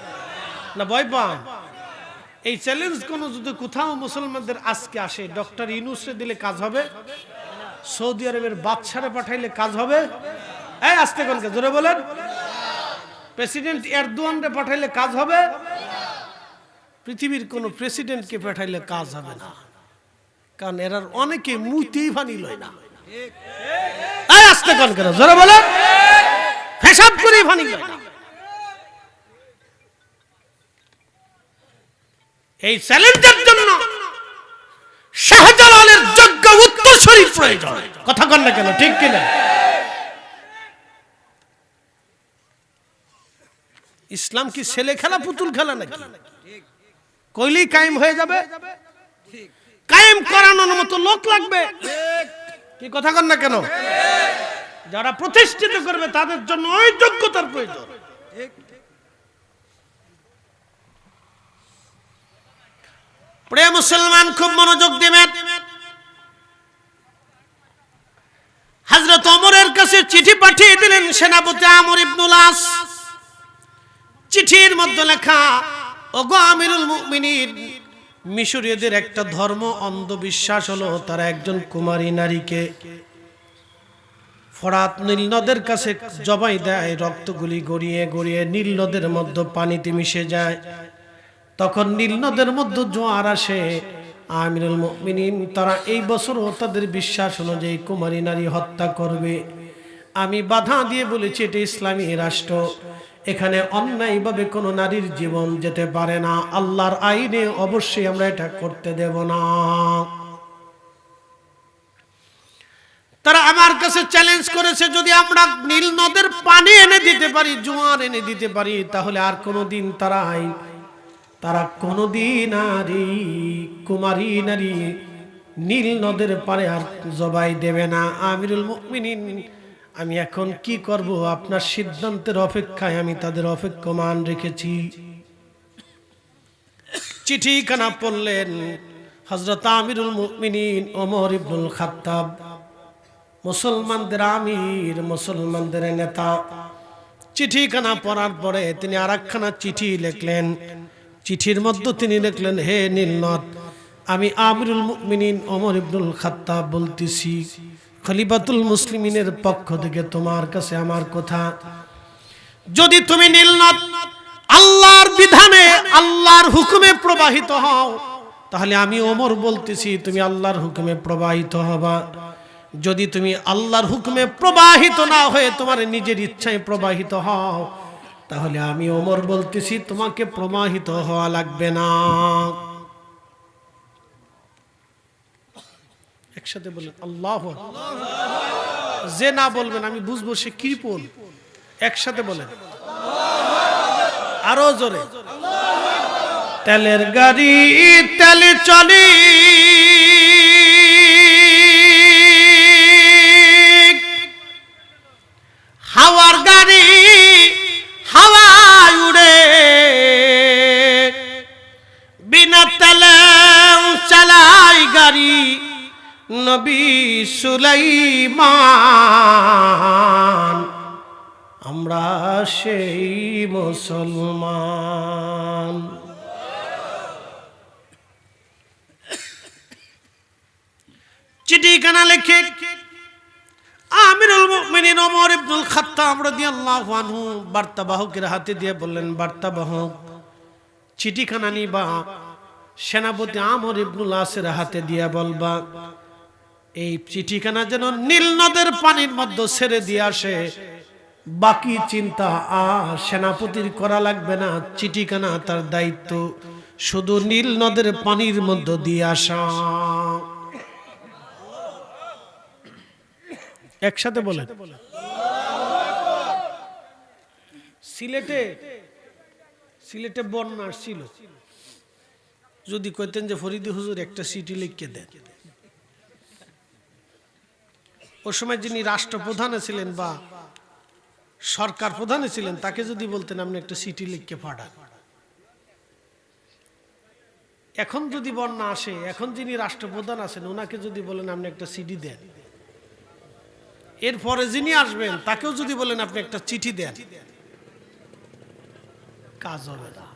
না ভয় পান? এই চ্যালেঞ্জ কোন যদি কোথাও মুসলমানদের আজকে আসে, ডক্টর ইউনূসকে দিলে কাজ হবে? সৌদি আরবের বাদশারে পাঠাইলে কাজ হবে? এই আসতে কোন কে জোরে বলেন। প্রেসিডেন্ট এরদোয়ানকে পাঠাইলে কাজ হবে? পৃথিবীর কোন প্রেসিডেন্টকে পাঠাইলে কাজ হবে না, কারণ এরার অনেকে মুতেই ফানি লয় না। এই আসতে কোন কে জোরে বলেন, হিসাব করে ফানি লয় না। এই চ্যালেঞ্জের জন্য শাহজালালের যোগ্য উত্তরসূরি প্রয়োজন। কথা কন না কেন, ঠিক কিনা? ইসলাম কি ছেলে খেলা পুতুল খেলা নাকি? কইলেই কায়েম হয়ে যাবে? কায়েম করানোর মতো লোক লাগবে। কি কথা কন না কেন? যারা প্রতিষ্ঠিত করবে তাদের জন্য ওই যোগ্যতার প্রয়োজন। প্রিয় মুসলমান খুব মনোযোগ দিবেন। হযরত ওমরের কাছে চিঠি পাঠিয়ে দিলেন সেনাপতি আমর ইবনে আস। চিঠির মধ্যে লেখা, ওগো আমিরুল মুমিনিন, মিশরীয়দের একটা ধর্ম অন্ধবিশ্বাস হলো তারা একজন কুমারী নারীকে ফরাত নীল নদের কাছে জবাই দেয়, রক্তগুলি গড়িয়ে গড়িয়ে নীল নদের মধ্যে পানিতে মিশে যায়। তখন নীল নদের মধ্যে জোয়ার আসে। আমিরুল মুমিনিন তারা এই বছরও তাদের বিশ্বাস অনুযায়ী কুমারী নারী হত্যা করবে। আমি বাধা দিয়ে বলেছি এটা ইসলামী রাষ্ট্র, এখানে অন্যায়ভাবে কোনো নারীর জীবন যেতে পারে না। আল্লাহর আইনে অবশ্যই আমরা এটা করতে দেব না। তারা আমার কাছে চ্যালেঞ্জ করেছে, যদি আমরা নীল নদের পানি এনে দিতে পারি, জোয়ার এনে দিতে পারি, তাহলে আর কোনোদিন তারা কোনোদিন আর কুমারী নারী নীল নদের পারে আর জবাই দেবে না। আমিরুল মুমিনিন, আমি এখন কি করব? আপনার সিদ্ধান্তের অপেক্ষায় আমি তাদের অপেক্ষমান রেখেছি। চিঠিখানা পড়লেন হযরত আমিরুল মুমিনিন ওমর ইবনুল খাত্তাব, মুসলমানদের আমির, মুসলমানদের নেতা। চিঠিখানা পড়ার পরে তিনি আরেকখানা চিঠি লিখলেন। চিঠির মধ্যে তিনি লিখলেন, হে নীলনদ, আমি আমিরুল মুমিনিন ওমর ইবনুল খাত্তাব বলতেছি, খলিফাতুল মুসলিমিনের পক্ষ থেকে তোমার কাছে আমার কথা, যদি তুমি নীলনদ আল্লাহর বিধানে আল্লাহর হুকুমে প্রবাহিত হও, তাহলে আমি ওমর বলতেছি তুমি আল্লাহর হুকুমে প্রবাহিত হবা। যদি তুমি আল্লাহর হুকুমে প্রবাহিত না হয়ে তোমার নিজের ইচ্ছায় প্রবাহিত হও, তাহলে আমি ওমর বলতেছি তোমাকে প্রবাহিত হওয়া লাগবে না। একসাথে বলেন আল্লাহু আকবার। যে না বলবেন আমি বুঝবো সে কৃপণ। একসাথে বলেন আরো জোরে। তেলের গাড়ি তেলে চলে, হাওয়ার গাড়ি হাওয়ায় উড়ে, বিনা তেলে চালাই গাড়ি নবী সুলাইমান, আমরা সেই মুসলমান। চিঠিখানা লিখে আমিরুল মুমিনিন ওমর ইবনুল খাত্তাব রাদিয়াল্লাহু আনহু বার্তাবাহকের হাতে দিয়ে বললেন, বার্তাবাহক চিঠিখানা নিবা, সেনাপতি আমর ইবনুল আসের হাতে দিয়ে বলবা এই চিঠিখানা যেন নীল নদের পানির মধ্যে ছেড়ে দিয়ে আসে। বাকি চিন্তা আর সেনাপতির করা লাগবে না, চিঠিখানা তার দায়িত্ব শুধু নীল নদের পানির মধ্যে দিয়ে আসা। একসাথে বলেন। সিলেটে বন্যা ছিল, যদি কইতেন যে ফরিদি হুজুর একটা চিঠি লিখে দেন, ওই সময় যিনি রাষ্ট্রপ্রধানে ছিলেন বা সরকার প্রধানে ছিলেন, তাকে যদি বলতেন আপনি একটা চিঠি লিখে পাঠান। এখন যদি বন্যা আসে, এখন যিনি রাষ্ট্রপ্রধান আছেন ওনাকে যদি বলেন আপনি একটা চিঠি দেন, এরপরে যিনি আসবেন তাকেও যদি বলেন আপনি একটা চিঠি দেন, কাজ হবে না,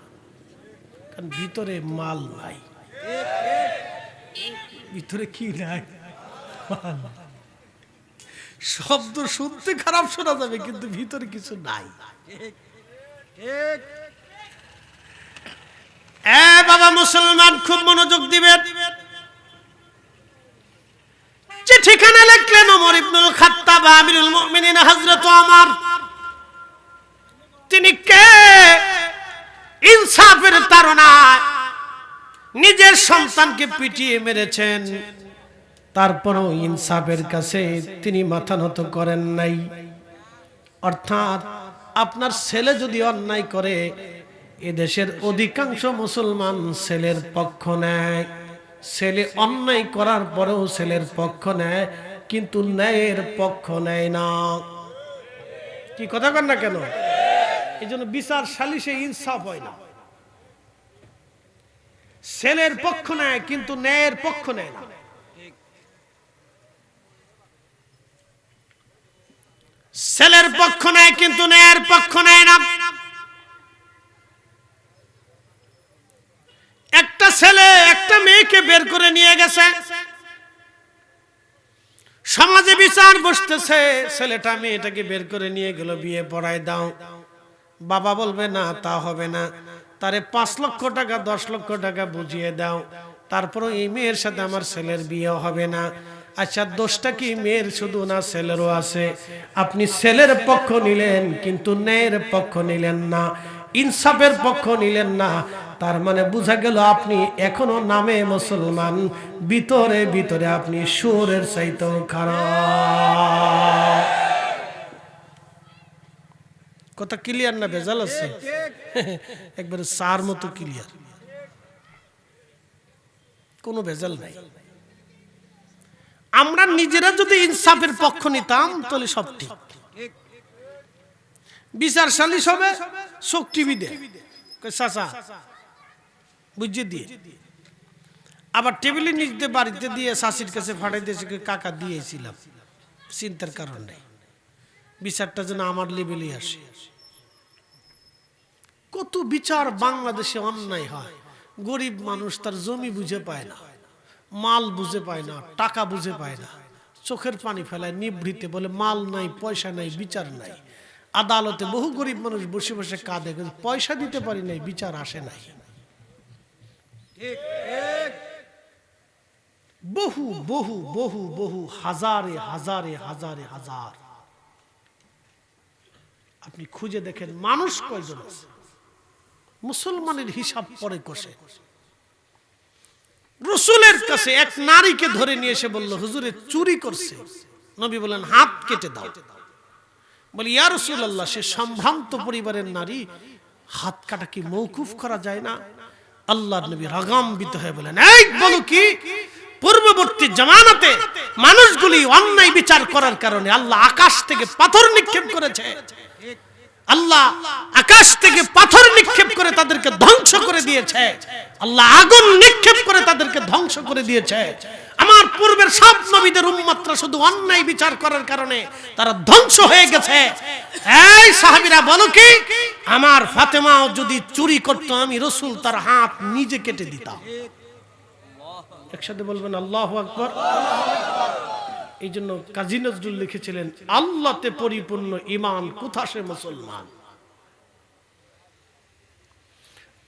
কারণ ভিতরে মাল নাই। ভিতরে কি নাই? শব্দ শুনতে খারাপ শোনা যাবে, কিন্তু ভিতরে কিছু নাই। বাবা মুসলমান খুব মনোযোগ দিবেন। চিঠিখানা লিখলেন ওমর ইবনুল খাত্তাব, আমিরুল মুমিনিন হযরত ওমর। তিনি কে? ইনসাফের তাড়নায় নিজের সন্তানকে পিটিয়ে মেরেছেন, তারপরও ইনসাফের কাছে তিনি মাথা নত করেন নাই। অর্থাৎ আপনার ছেলে যদি অন্যায় করে, এদেশের অধিকাংশ মুসলমান ছেলের পক্ষ নেয়। ছেলে অন্যায় করার পরেও ছেলের পক্ষ নেয়, কিন্তু ন্যায়ের পক্ষ নেয় না। কি কথা বলেন না কেন? এই জন্য বিচার সালিশে ইনসাফ হয় না। ছেলের পক্ষ নেয় কিন্তু ন্যায়ের পক্ষ নেয় না। ছেলের পক্ষ নেয় কিন্তু ন্যায়ের পক্ষ নেয় না। একটা ছেলে একটা মেয়েকে বের করে নিয়ে গেছে, সমাজে বিচার বসতেছে, ছেলেটা মেয়েটাকে বের করে নিয়ে গেল, বিয়ে পড়ায় দাও। বাবা বলবে না, তা হবে না, তারে 5 লক্ষ টাকা 10 লক্ষ টাকা বুঝিয়ে দাও, তারপর এই মেয়ের সাথে আমার ছেলের বিয়ে হবে না। আচ্ছা, দোষটা কি মেয়ের শুধু না, ছেলেরও আছে? আপনি ছেলের পক্ষ নিলেন কিন্তু ন্যায়ের পক্ষ নিলেন না, ইনসাফের পক্ষ নিলেন না। তার মানে বোঝা গেল আপনি এখনো নামে মুসলমান, ভিতরে ভিতরে আপনি সুরের চাইতেও খারাপ। কথা ক্লিয়ার না ভেজাল আছে? একবারে সার মতো ক্লিয়ার, কোনো ভেজাল নাই। আমরা নিজেরা যদি ইনসাফের পক্ষ নিতাম তাহলে সব ঠিক। বিচার সালিশ হবে, চোখ টিভি দে চাচা বুঝিয়ে দিয়ে, আবার টেবিলের নিচ দিয়ে বাড়িতে দিয়ে শাশির কাছে ফাটাই দিয়েছে, কাকা দিয়েছিলাম, চিন্তার কারণ নেই, বিচারটা যেন আমার লেভেলে আসে। কত বিচার বাংলাদেশে অন্যায় হয়, গরিব মানুষ তার জমি বুঝে পায় না, মাল বুঝে পায় না, টাকা বুঝে পায় না, চোখের পানি ফেলায় নিভৃতে, বলে মাল নাই, পয়সা নাই, বিচার নাই। আদালতে বহু গরিব মানুষ বসে বসে কাঁদে, পয়সা দিতে পারি নাই, বিচার আসে নাই। বহু বহু বহু বহু হাজারে হাজারে হাজারে হাজার। আপনি খুঁজে দেখেন মানুষ কয়জন আছে? মুসলমানের হিসাব পরে কষে। রাসূলের কাছে এক নারীকে ধরে নিয়ে এসে বলল, হুজুরে চুরি করছে। নবী বলেন, হাত কেটে দাও। বলি, ইয়া রাসূলুল্লাহ, সে সম্ভ্রান্ত পরিবারের নারী, হাত কাটা কি মওকুফ করা যায় না? আল্লাহর নবী রাগান্বিত হয়ে বলেন, এই বলো কি? পূর্ববর্তী জামানাতে মানুষগুলি অন্যায় বিচার করার কারণে আল্লাহ আকাশ থেকে পাথর নিক্ষেপ করেছে। আল্লাহ আকাশ থেকে পাথর নিক্ষেপ করে তাদেরকে ধ্বংস করে দিয়েছে। আল্লাহ আগুন নিক্ষেপ করে তাদেরকে ধ্বংস করে দিয়েছে। আমার পূর্বের সব নবীদের উম্মতরা শুধু অন্যায় বিচার করার কারণে তারা ধ্বংস হয়ে গেছে। এই সাহাবীরা বলো কি? আমার ফাতেমাও যদি চুরি করত, আমি রাসূল তার হাত নিজে কেটে দিতাম। একসাথে বলবেন আল্লাহু আকবার। এই জন্য কাজী নজরুল লিখেছিলেন, আল্লাহতে পরিপূর্ণ ঈমান কোথা সে মুসলমান।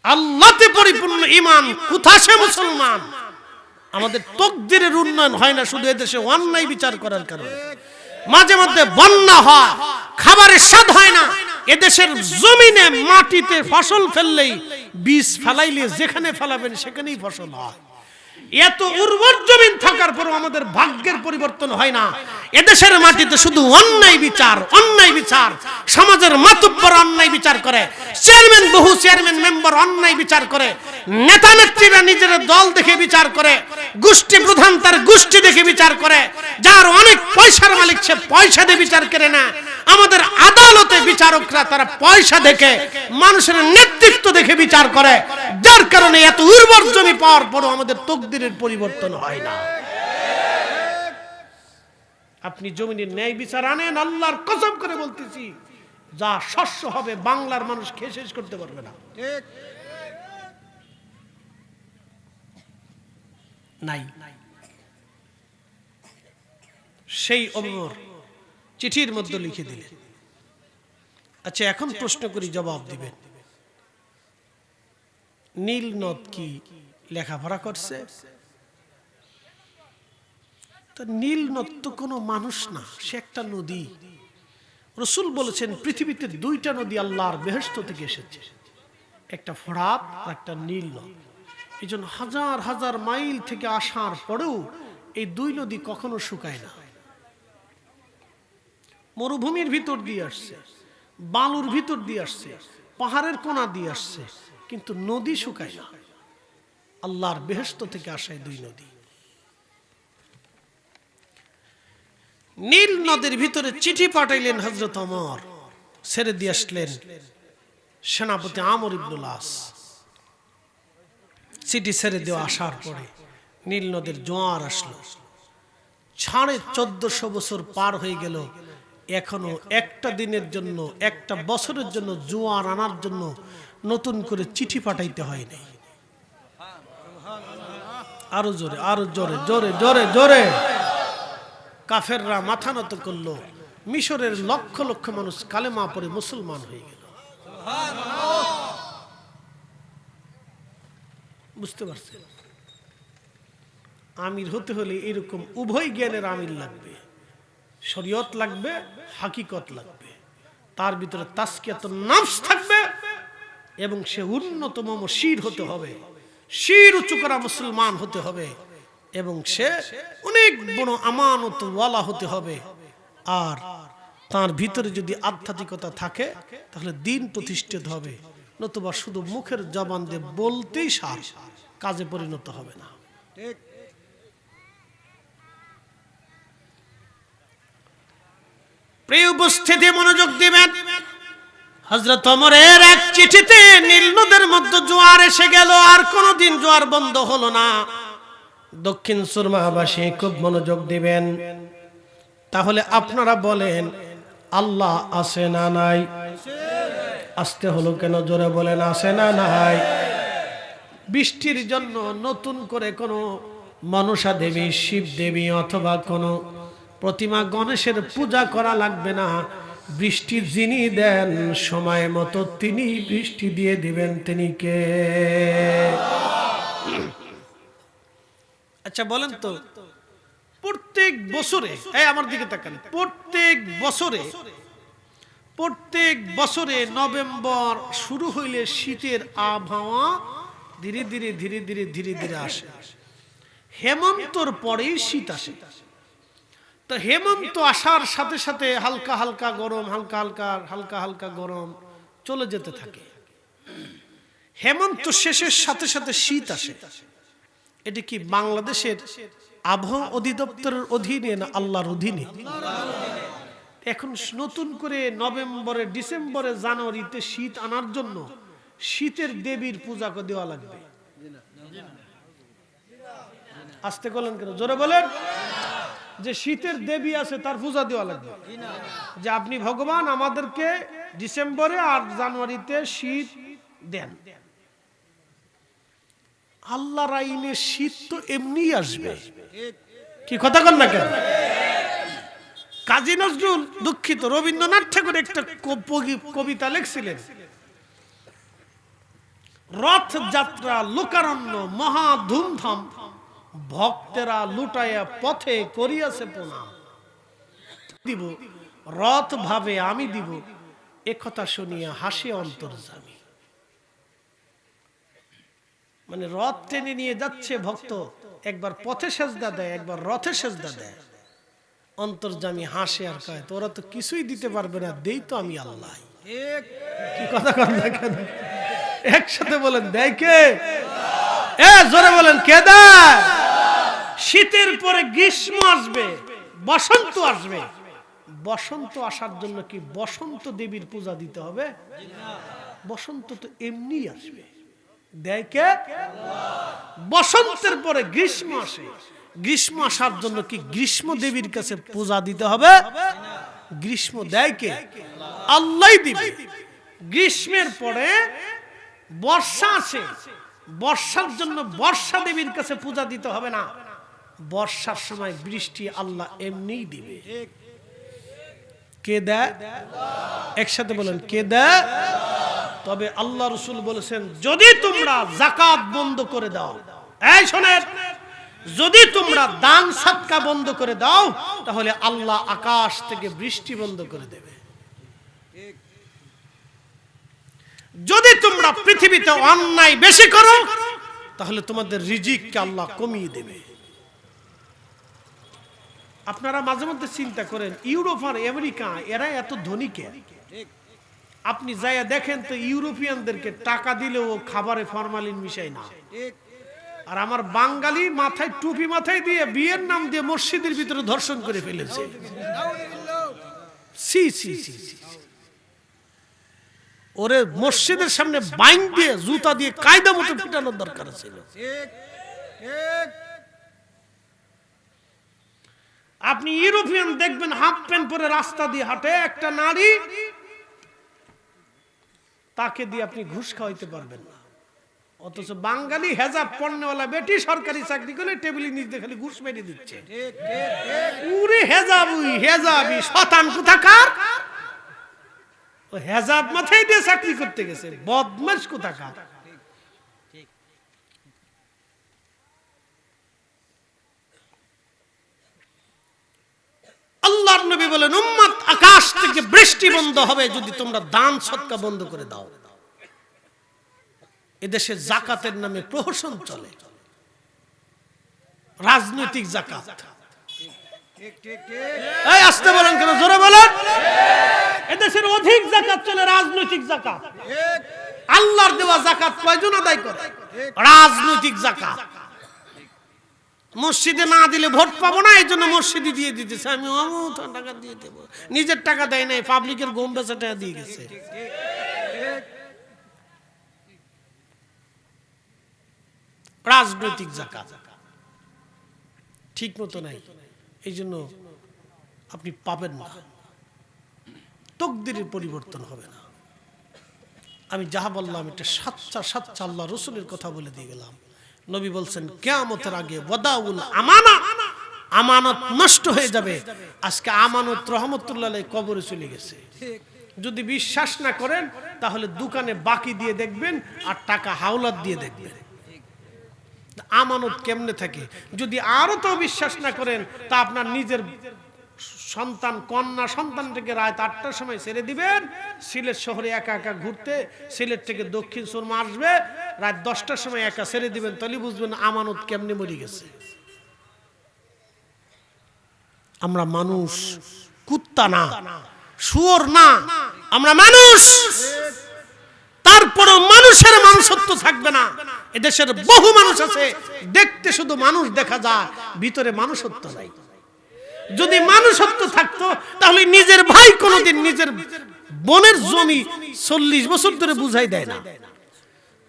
আল্লাহতে পরিপূর্ণ ঈমান কোথা সে মুসলমান। আমাদের তাকদীরের উন্নয়ন হয় না শুধু এদেশে অন্যায় বিচার করার কারণে। মাঝে মধ্যে বন্যা হয়, খাবারের স্বাদ হয় না। এদেশের জমিনে মাটিতে ফসল ফেললেই, বীজ ফেলাইলে যেখানে ফেলাবেন সেখানেই ফসল হয়। এত উর্বর জমিন থাকার পরও আমাদের ভাগ্যের পরিবর্তন হয় না। এদেশের মাটিতে শুধু অন্যায় বিচার, অন্যায় বিচার। সমাজের মাতব্বর অন্যায় বিচার করে, চেয়ারম্যান, বহু চেয়ারম্যান মেম্বার অন্যায় বিচার করে, নেতা নেত্রীরা নিজের দল দেখে বিচার করে, গোষ্ঠী প্রধান তার গোষ্ঠী দেখে বিচার করে, যার অনেক পয়সার মালিক সে পয়সা দিয়ে বিচার করে না। আমাদের আদালতে বিচারকরা তারা পয়সা দেখে, মানুষের নেতৃত্ব দেখে বিচার করে, যার কারণে এত উর্বর জমি পাওয়ার পরও আমাদের তাকদীরের পরিবর্তন হয় না। আপনি জমিনের ন্যায় বিচার আনেন, আল্লাহর কসম করে বলতেছি, যা শস্য হবে বাংলার মানুষ খেয়ে শেষ করতে পারবে না। নাই। সেই ওমর চিঠির মধ্যে লিখে দিলেন। আচ্ছা, এখন প্রশ্ন করি, জবাব দিবেন। নীল নদ কি লেখাপড়া করছে? তো নীল নদ তো কোনো মানুষ না, সে একটা নদী। রাসূল বলেছেন পৃথিবীতে 2টা নদী আল্লাহর বেহেশত থেকে এসেছে, একটা ফোরাত আর একটা নীল নদ। এই জন্য হাজার হাজার মাইল থেকে আসার পরেও এই 2 নদী কখনো শুকায় না। মরুভূমির ভিতর দিয়ে আসছে, বালুর ভিতর দিয়ে আসছে, পাহাড়ের কোনা দিয়ে আসছে, কিন্তু নদী শুকায় না। আল্লাহর বেহেশত থেকে আসায় 2 নদী। নীল নদের ভিতরে চিঠি পাঠাইলেন হযরত ওমর, ছেড়ে দিয়ে আসলেন সেনাপতি আমর ইবনুল আস। চিঠি ছেড়ে দেওয়া আসার পরে নীল নদের জোয়ার আসলো। 1450 বছর পার হয়ে গেল, এখনো একটা দিনের জন্য, একটা বছরের জন্য জোয়ার আনার জন্য নতুন করে চিঠি পাঠাইতে হয় নাই। আরো জোরে, আরো জোরে, জোরে জোরে জোরে। কাফেররা মাথা নত করলো, মিশরের লক্ষ লক্ষ মানুষ কালেমা পড়ে মুসলমান হয়ে গেল। বুঝতে পারছেন? আমির হতে হলে এরকম উভয় জ্ঞানের আমির লাগবে, শরীয়ত লাগবে, হাকিকত লাগবে, তার ভিতরে তাসকিয়াতুন নফস থাকবে এবং সে উন্নতম শির হতে হবে, শির উঁচু করা মুসলমান হতে হবে এবং সে অনেক বড় আমানত ওয়ালা হতে হবে। আর তার ভিতরে যদি আধ্যাত্মিকতা থাকে তাহলে দিন প্রতিষ্ঠিত হবে, নতুবা শুধু মুখের জবান দিয়ে বলতেই সার, কাজে পরিণত হবে না। ঠিক। প্রিয় উপস্থিতি, মনোযোগ দিবেন। হযরত ওমরের এক চিঠিতে নীল নদের মধ্যে জোয়ার এসে গেল, আর কোনোদিন জোয়ার বন্ধ হলো না। দক্ষিণ সুরমাবাসী খুব মনোযোগ দিবেন। তাহলে আপনারা বলেন, আল্লাহ আছে না নাই? আসতে হলো কেন? জোরে বলেন, আছে না নাই? বৃষ্টির জন্য নতুন করে কোনো মনসা দেবী, শিব দেবী অথবা কোনো প্রতিমা গণেশের পূজা করা লাগবে না। বৃষ্টি যিনি দেন সময় মতো তিনি বৃষ্টি দিয়ে দিবেন। তিনি কে? আচ্ছা বলেন তো, প্রত্যেক বছরে, এই আমার দিকে তাকান, প্রত্যেক বছরে নভেম্বর শুরু হইলে শীতের আবহাওয়া ধীরে ধীরে ধীরে ধীরে ধীরে ধীরে আসে। হেমন্তর পরেই শীত আসে। তো হেমন্ত আসার সাথে সাথে হালকা হালকা গরম, হালকা হালকা গরম চলে যেতে থাকে। হেমন্ত শেষের সাথে সাথে শীত আসে। এটি কি বাংলাদেশের আবহাওয়া অধিদপ্তরের অধীনে না আল্লাহর অধীনে? এখন নতুন করে নভেম্বরে, ডিসেম্বরে, জানুয়ারিতে শীত আনার জন্য শীতের দেবীর পূজা দেওয়া লাগবে। আস্তে বলেন কেন? জোরে বলেন। যে শীতের দেবী আছে তার পূজা দেওয়া লাগবে, যে আপনি ভগবান আমাদেরকে ডিসেম্বরে আর জানুয়ারিতে শীত দেন। আল্লাহর আইনে শীত তো এমনি আসবে, কি কথা কন না কেন? কাজী নজরুল, দুঃখিত, রবীন্দ্রনাথ ঠাকুর একটা কবিতা লিখছিলেন, রথযাত্রা লোকারণ্য মহা ধুমধাম, ভক্তেরা লুটাইয়া পথে করিয়াছে প্রণাম। দিব রথ ভাবে আমি দিব, একথা শুনিয়া হাসি অন্তর্যামী। মানে রথ টেনে নিয়ে যাচ্ছে ভক্ত, একবার পথে সেজদা দেয়, একবার রথে সেজদা দেয়, অন্তর্যামী হাসে আর কয়, তোরা তো কিছুই দিতে পারবে না, দেই তো আমি আল্লাহ। কি কথা কন না কেন? একসাথে বলেন, দেয় কে? জোরে বলেন, কে দেয়? শীতের পরে গ্রীষ্ম আসবে, বসন্ত আসবে। বসন্ত আসার জন্য কি বসন্ত দেবীর পূজা দিতে হবে? বসন্ত তো এমনি আসবে, দেয় কে? বসন্তের পরে গ্রীষ্ম আসে, গ্রীষ্ম আসার জন্য কি গ্রীষ্ম দেবীর কাছে পূজা দিতে হবে? গ্রীষ্ম দেয় কে? আল্লাহ দিবে। গ্রীষ্মের পরে বর্ষা আসে, বর্ষার জন্য বর্ষা দেবীর কাছে পূজা দিতে হবে না, বর্ষার সময় বৃষ্টি আল্লাহ এমনিই দিবে। কে দেয়? একসাথে বলেন, কে দেয়? তবে আল্লাহ রাসূল বলেছেন, যদি তোমরা যাকাত বন্ধ করে দাও, এই শোনেন, যদি তোমরা দান সাদকা বন্ধ করে দাও তাহলে আল্লাহ আকাশ থেকে বৃষ্টি বন্ধ করে দেবে। যদি তোমরা পৃথিবীতে অন্যায় বেশি করো তাহলে তোমাদের রিজিককে আল্লাহ কমিয়ে দেবে। আপনারা মাঝে মধ্যে চিন্তা করেন, ইউরোপ আর আমেরিকা এরা এত ধনী কে? আপনি যাইয়া দেখেন তো, ইউরোপিয়ানদেরকে টাকা দিলেও খাবারে ফরমালিন মিশায় না। আর আমার বাঙালি মাথায় টুপি মাথায় দিয়ে বিয়ের নাম দিয়ে মসজিদের ভিতরে ধর্ষণ করে ফেলেছে। সি সি সি, ওরে মসজিদের সামনে বাইন দিয়ে জুতা দিয়ে কায়দা মতো পিটানোর দরকার ছিল। আপনি ইউরোপিয়ান দেখবেন হাফ প্যান্ট পরে রাস্তা দিয়ে হাঁটে, একটা নারী, তাকে দিয়ে আপনি ঘুষ খাওয়াইতে পারবেন না। অথচ বাঙালি হেজাব পড়নেওয়ালা বেটি সরকারি চাকরি করে টেবিলের নিচে খালি ঘুষ মেরে দিচ্ছে। উরে হেজাবই হেজাবি শতান কোথাকার, ও হেজাব মাথায় দিয়ে চাকরি করতে গেছে, বদমাশ কোথাকার। আল্লাহর নবী বলেন উম্মত আকাশ থেকে বৃষ্টি বন্ধ হবে যদি তোমরা দান সদকা বন্ধ করে দাও। এদেশে যাকাতের নামে প্রহসন চলে, রাজনৈতিক যাকাত। এই আসতে বলেন কেন, জোরে বলেন। এদেশের অধিক যাকাত চলে রাজনৈতিক যাকাত। আল্লাহর দেওয়া যাকাত কয়জন আদায় করে? রাজনৈতিক যাকাত। মসজিদে না দিলে ভোট পাবো না, এই জন্য মসজিদে দিয়ে দিতেছে, আমি টাকা দিয়ে দেবো। নিজের টাকা দেয় নাই, পাবলিকের গম বেচা টাকা দিয়ে গেছে। রাজনৈতিক যাকাত ঠিক মতো নাই, এই জন্য আপনি পাবেন না, তাকদীরের পরিবর্তন হবে না। আমি যাহা বললাম এটা সাচ্চা সাচ্চা আল্লাহ রাসূলের কথা বলে দিয়ে গেলাম। নবী বলছেন কিয়ামতের আগে ওয়াদাউল আমানা, আমানত নষ্ট হয়ে যাবে। আজকে আমানত রহমতুল্লাহ আলাইহি কবরে চলে গেছে। যদি বিশ্বাস না করেন তাহলে দোকানে বাকি দিয়ে দেখবেন আর টাকা হাওলাত দিয়ে দেখবেন আমানত কেমনে থাকে। যদি আরো তো বিশ্বাস না করেন তা আপনার নিজের সন্তান কন্যা সন্তানটাকে রাত 8টার সময় ছেড়ে দিবেন, সিলেট শহরে একা একা ঘুরতে, সিলেট থেকে দক্ষিণ সুরমা আসবে, রাত 10টার সময় একা ছেড়ে দিবেন, তাহলে বুঝবেন আমানত কেমনে মরে গেছে। আমরা মানুষ, কুত্তা না, শুয়োর না, আমরা মানুষ। তারপরও মানুষের মানুষত্ব থাকবে না। এদেশের বহু মানুষ আছে দেখতে শুধু মানুষ দেখা যায়, ভিতরে মানুষত্ব নাই। যদি মানুষত্ব থাকতো তাহলে নিজের ভাই কোনোদিন নিজের বোনের জমি 40 বছর ধরে বুঝাই দেয় না।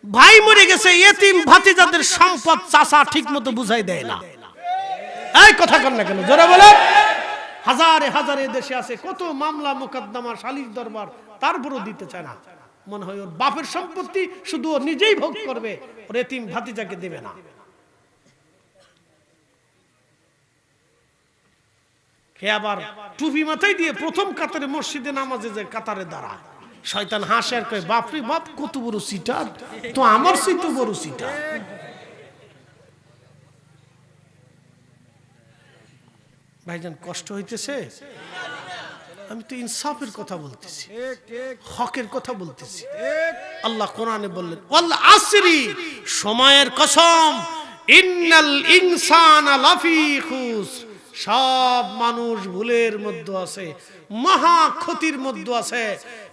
ভাই মরে গেছে, এতিম ভাতিজাদের সম্পদ চাচা ঠিক মতো বুঝাই দেয় না। এই কথা কর না কেন, জোরে বলে। হাজারে হাজারে দেশে আছে কত মামলা মোকদ্দমা সালিশ দরবার, তারপরও দিতে চায় না। মনে হয় ওর বাপের সম্পত্তি শুধু ও নিজেই ভোগ করবে, ওর এতিম ভাতিজাকে দেবে না। হে আবার টুপি মাথায় দিয়ে প্রথম কাতারে মসজিদে নামাজে যে কাতারে দাঁড়ায়, শয়তান হাসে আর কয় বাপরে বাপ কত বড় সিটার, তো আমার চেয়ে বড় সিটার। ভাইজান কষ্ট হইতেছে, আমি তো ইনসাফের কথা বলতেছি, হকের কথা বলতেছি। আল্লাহ কোরআনে বললেন ওয়াল আসরি, সময়ের কসম, ইন্নাল ইনসানা লাফি খুসর, সব মানুষ ভুলের মধ্যে আছে, মহা ক্ষতির মধ্যে আছে।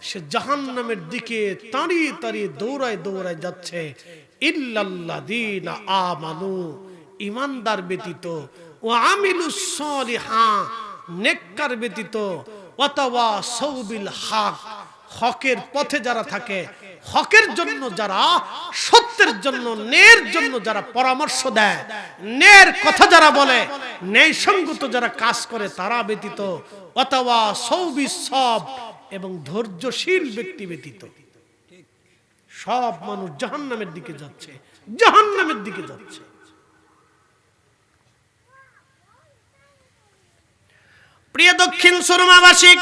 সে জাহান্নামের দিকে তাড়িয়ে তাড়িয়ে দৌড়ায় দৌড়ায় যাচ্ছে। ইল্লাল্লাযীনা আমানু, ঈমানদার ব্যতীত, ওয়া আমিলুস সালিহাত, নেককার ব্যতীত, ওয়া তাওয়াসাউ বিল হক, হকের পথে যারা থাকে, হকের জন্য যারা, সত্যের জন্য, ন্যায়ের জন্য যারা পরামর্শ দেয়, ন্যায়ের কথা যারা বলে, ন্যায়সঙ্গত যারা কাজ করে তারা ব্যতীত, ওয়া তাওয়াসাউ বিস সবর, এবং ধৈর্যশীল ব্যক্তি ব্যতীত সব মানুষ জাহান্নামের দিকে যাচ্ছে, জাহান্নামের দিকে যাচ্ছে। প্রিয় দক্ষিণ সুরমাবাসী,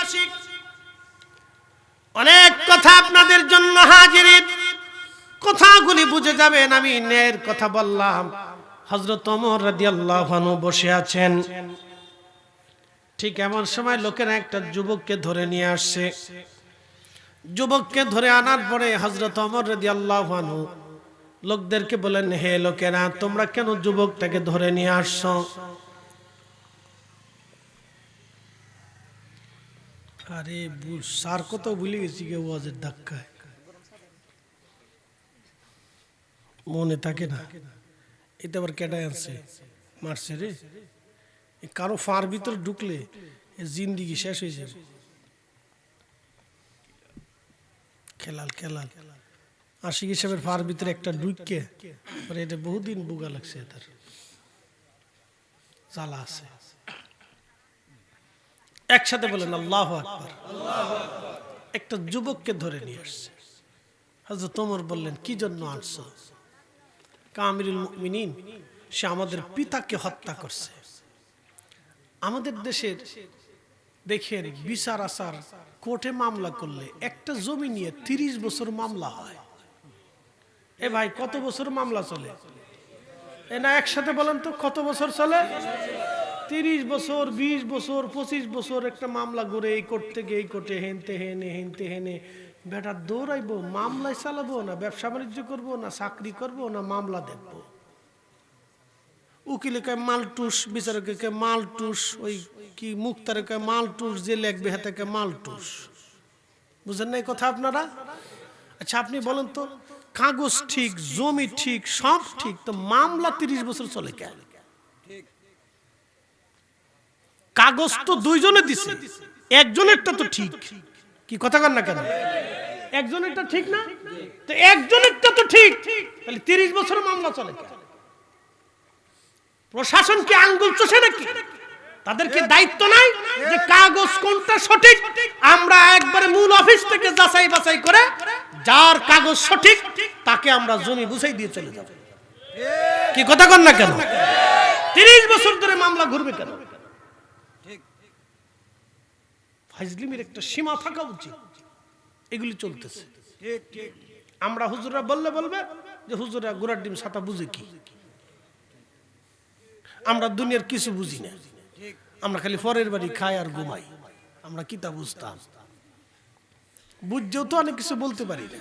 অনেক কথা আপনাদের জন্য হাজির, কথাগুলি বুঝে যাবেন। আমি ন্যায়ের কথা বললাম। হযরত ওমর রাদিয়াল্লাহু আনহু বসে আছেন, ঠিক এমন সময় লোকেরা একটা যুবককে ধরে নিয়ে আসছে। যুবককে ধরে আনার পরে হযরত ওমর রাদিয়াল্লাহু আনহু লোকদেরকে বলেন, হে লোকেরা, তোমরা কেন যুবকটাকে ধরে নিয়ে আসছো? আরে স্যার কত ভুলে গেছি গে, ওয়াজের ধাক্কায় মনে থাকে না। এটা আবার কেটাই আনছে, মারছে রে। কারো ফার ভিতর ঢুকলে জিন্দিগি শেষ হয়ে যাবে। খেলাল খেলাল আশিক সাহেবের ফার ভিতরে একটা ঢুককে, এটা বহুদিন বুগা লাগছে, তার জ্বালা আছে। একসাথে বলেন আল্লাহু আকবার। একটা যুবককে ধরে নিয়ে আসছে। হযরত ওমর বললেন, কি জন্য আসছো? আমিরুল মুমিনিন, সে আমাদের পিতাকে হত্যা করছে। আমাদের দেশের দেখেন বিচার আচার, কোর্টে মামলা করলে একটা জমি নিয়ে 30 বছর মামলা হয়। এ ভাই কত বছর মামলা চলে? এ না একসাথে বলেন তো, কত বছর চলে? 30 বছর, 20 বছর, 25 বছর একটা মামলা ঘুরে এই কোর্ট থেকে এই কোর্টে, হেনতে হেনে হেনতে হেনে বেটা দৌড়াইবো, মামলায় চালাবো না ব্যবসা বাণিজ্য করবো না চাকরি করবো না মামলা দেখবো। উকিলে কয় মালটুস, বিচারকে কয় মালটুস, ওই কি মুক্তারে কয় মালটুস, যে লেখবে হাতে কয় মালটুস। বুঝেন না এই কথা আপনারা? আচ্ছা আপনি বলেন তো, কাগজ ঠিক, জমি ঠিক, সব ঠিক, তো মামলা 30 বছর চলে কেন? কাগজ তো দুইজনে দিছে, একজনেরটা তো ঠিক, কি কথা কন না কেন? একজনেরটা ঠিক না, তো একজনেরটা তো ঠিক, তাহলে 30 বছর মামলা চলে কেন? প্রশাসন কি আঙ্গুল চষে নাকি? তাদের কি দায়িত্ব নাই যে কাগজ কোনটা সঠিক আমরা একবারে মূল অফিস থেকে যাচাই বাছাই করে যার কাগজ সঠিক তাকে আমরা জমি বুঝাই দিয়ে চলে যাব? কি কথা কন না কেন? 30 বছর ধরে মামলা ঘুরবে কেন? ফাজলিমির একটা সীমা থাকা উচিত। এগুলি চলতেছে। আমরা হুজুররা বলবে যে হুজুররা গোড়ার ডিম ছাতা বুঝে কি? আমরা দুনিয়ার কিছু বুঝি না, আমরা খালি পরের বাড়ি খাই আর ঘুমাই। আমরা কিতা বুঝতাম? বুঝছেও তো অনেক কিছু বলতে পারি না।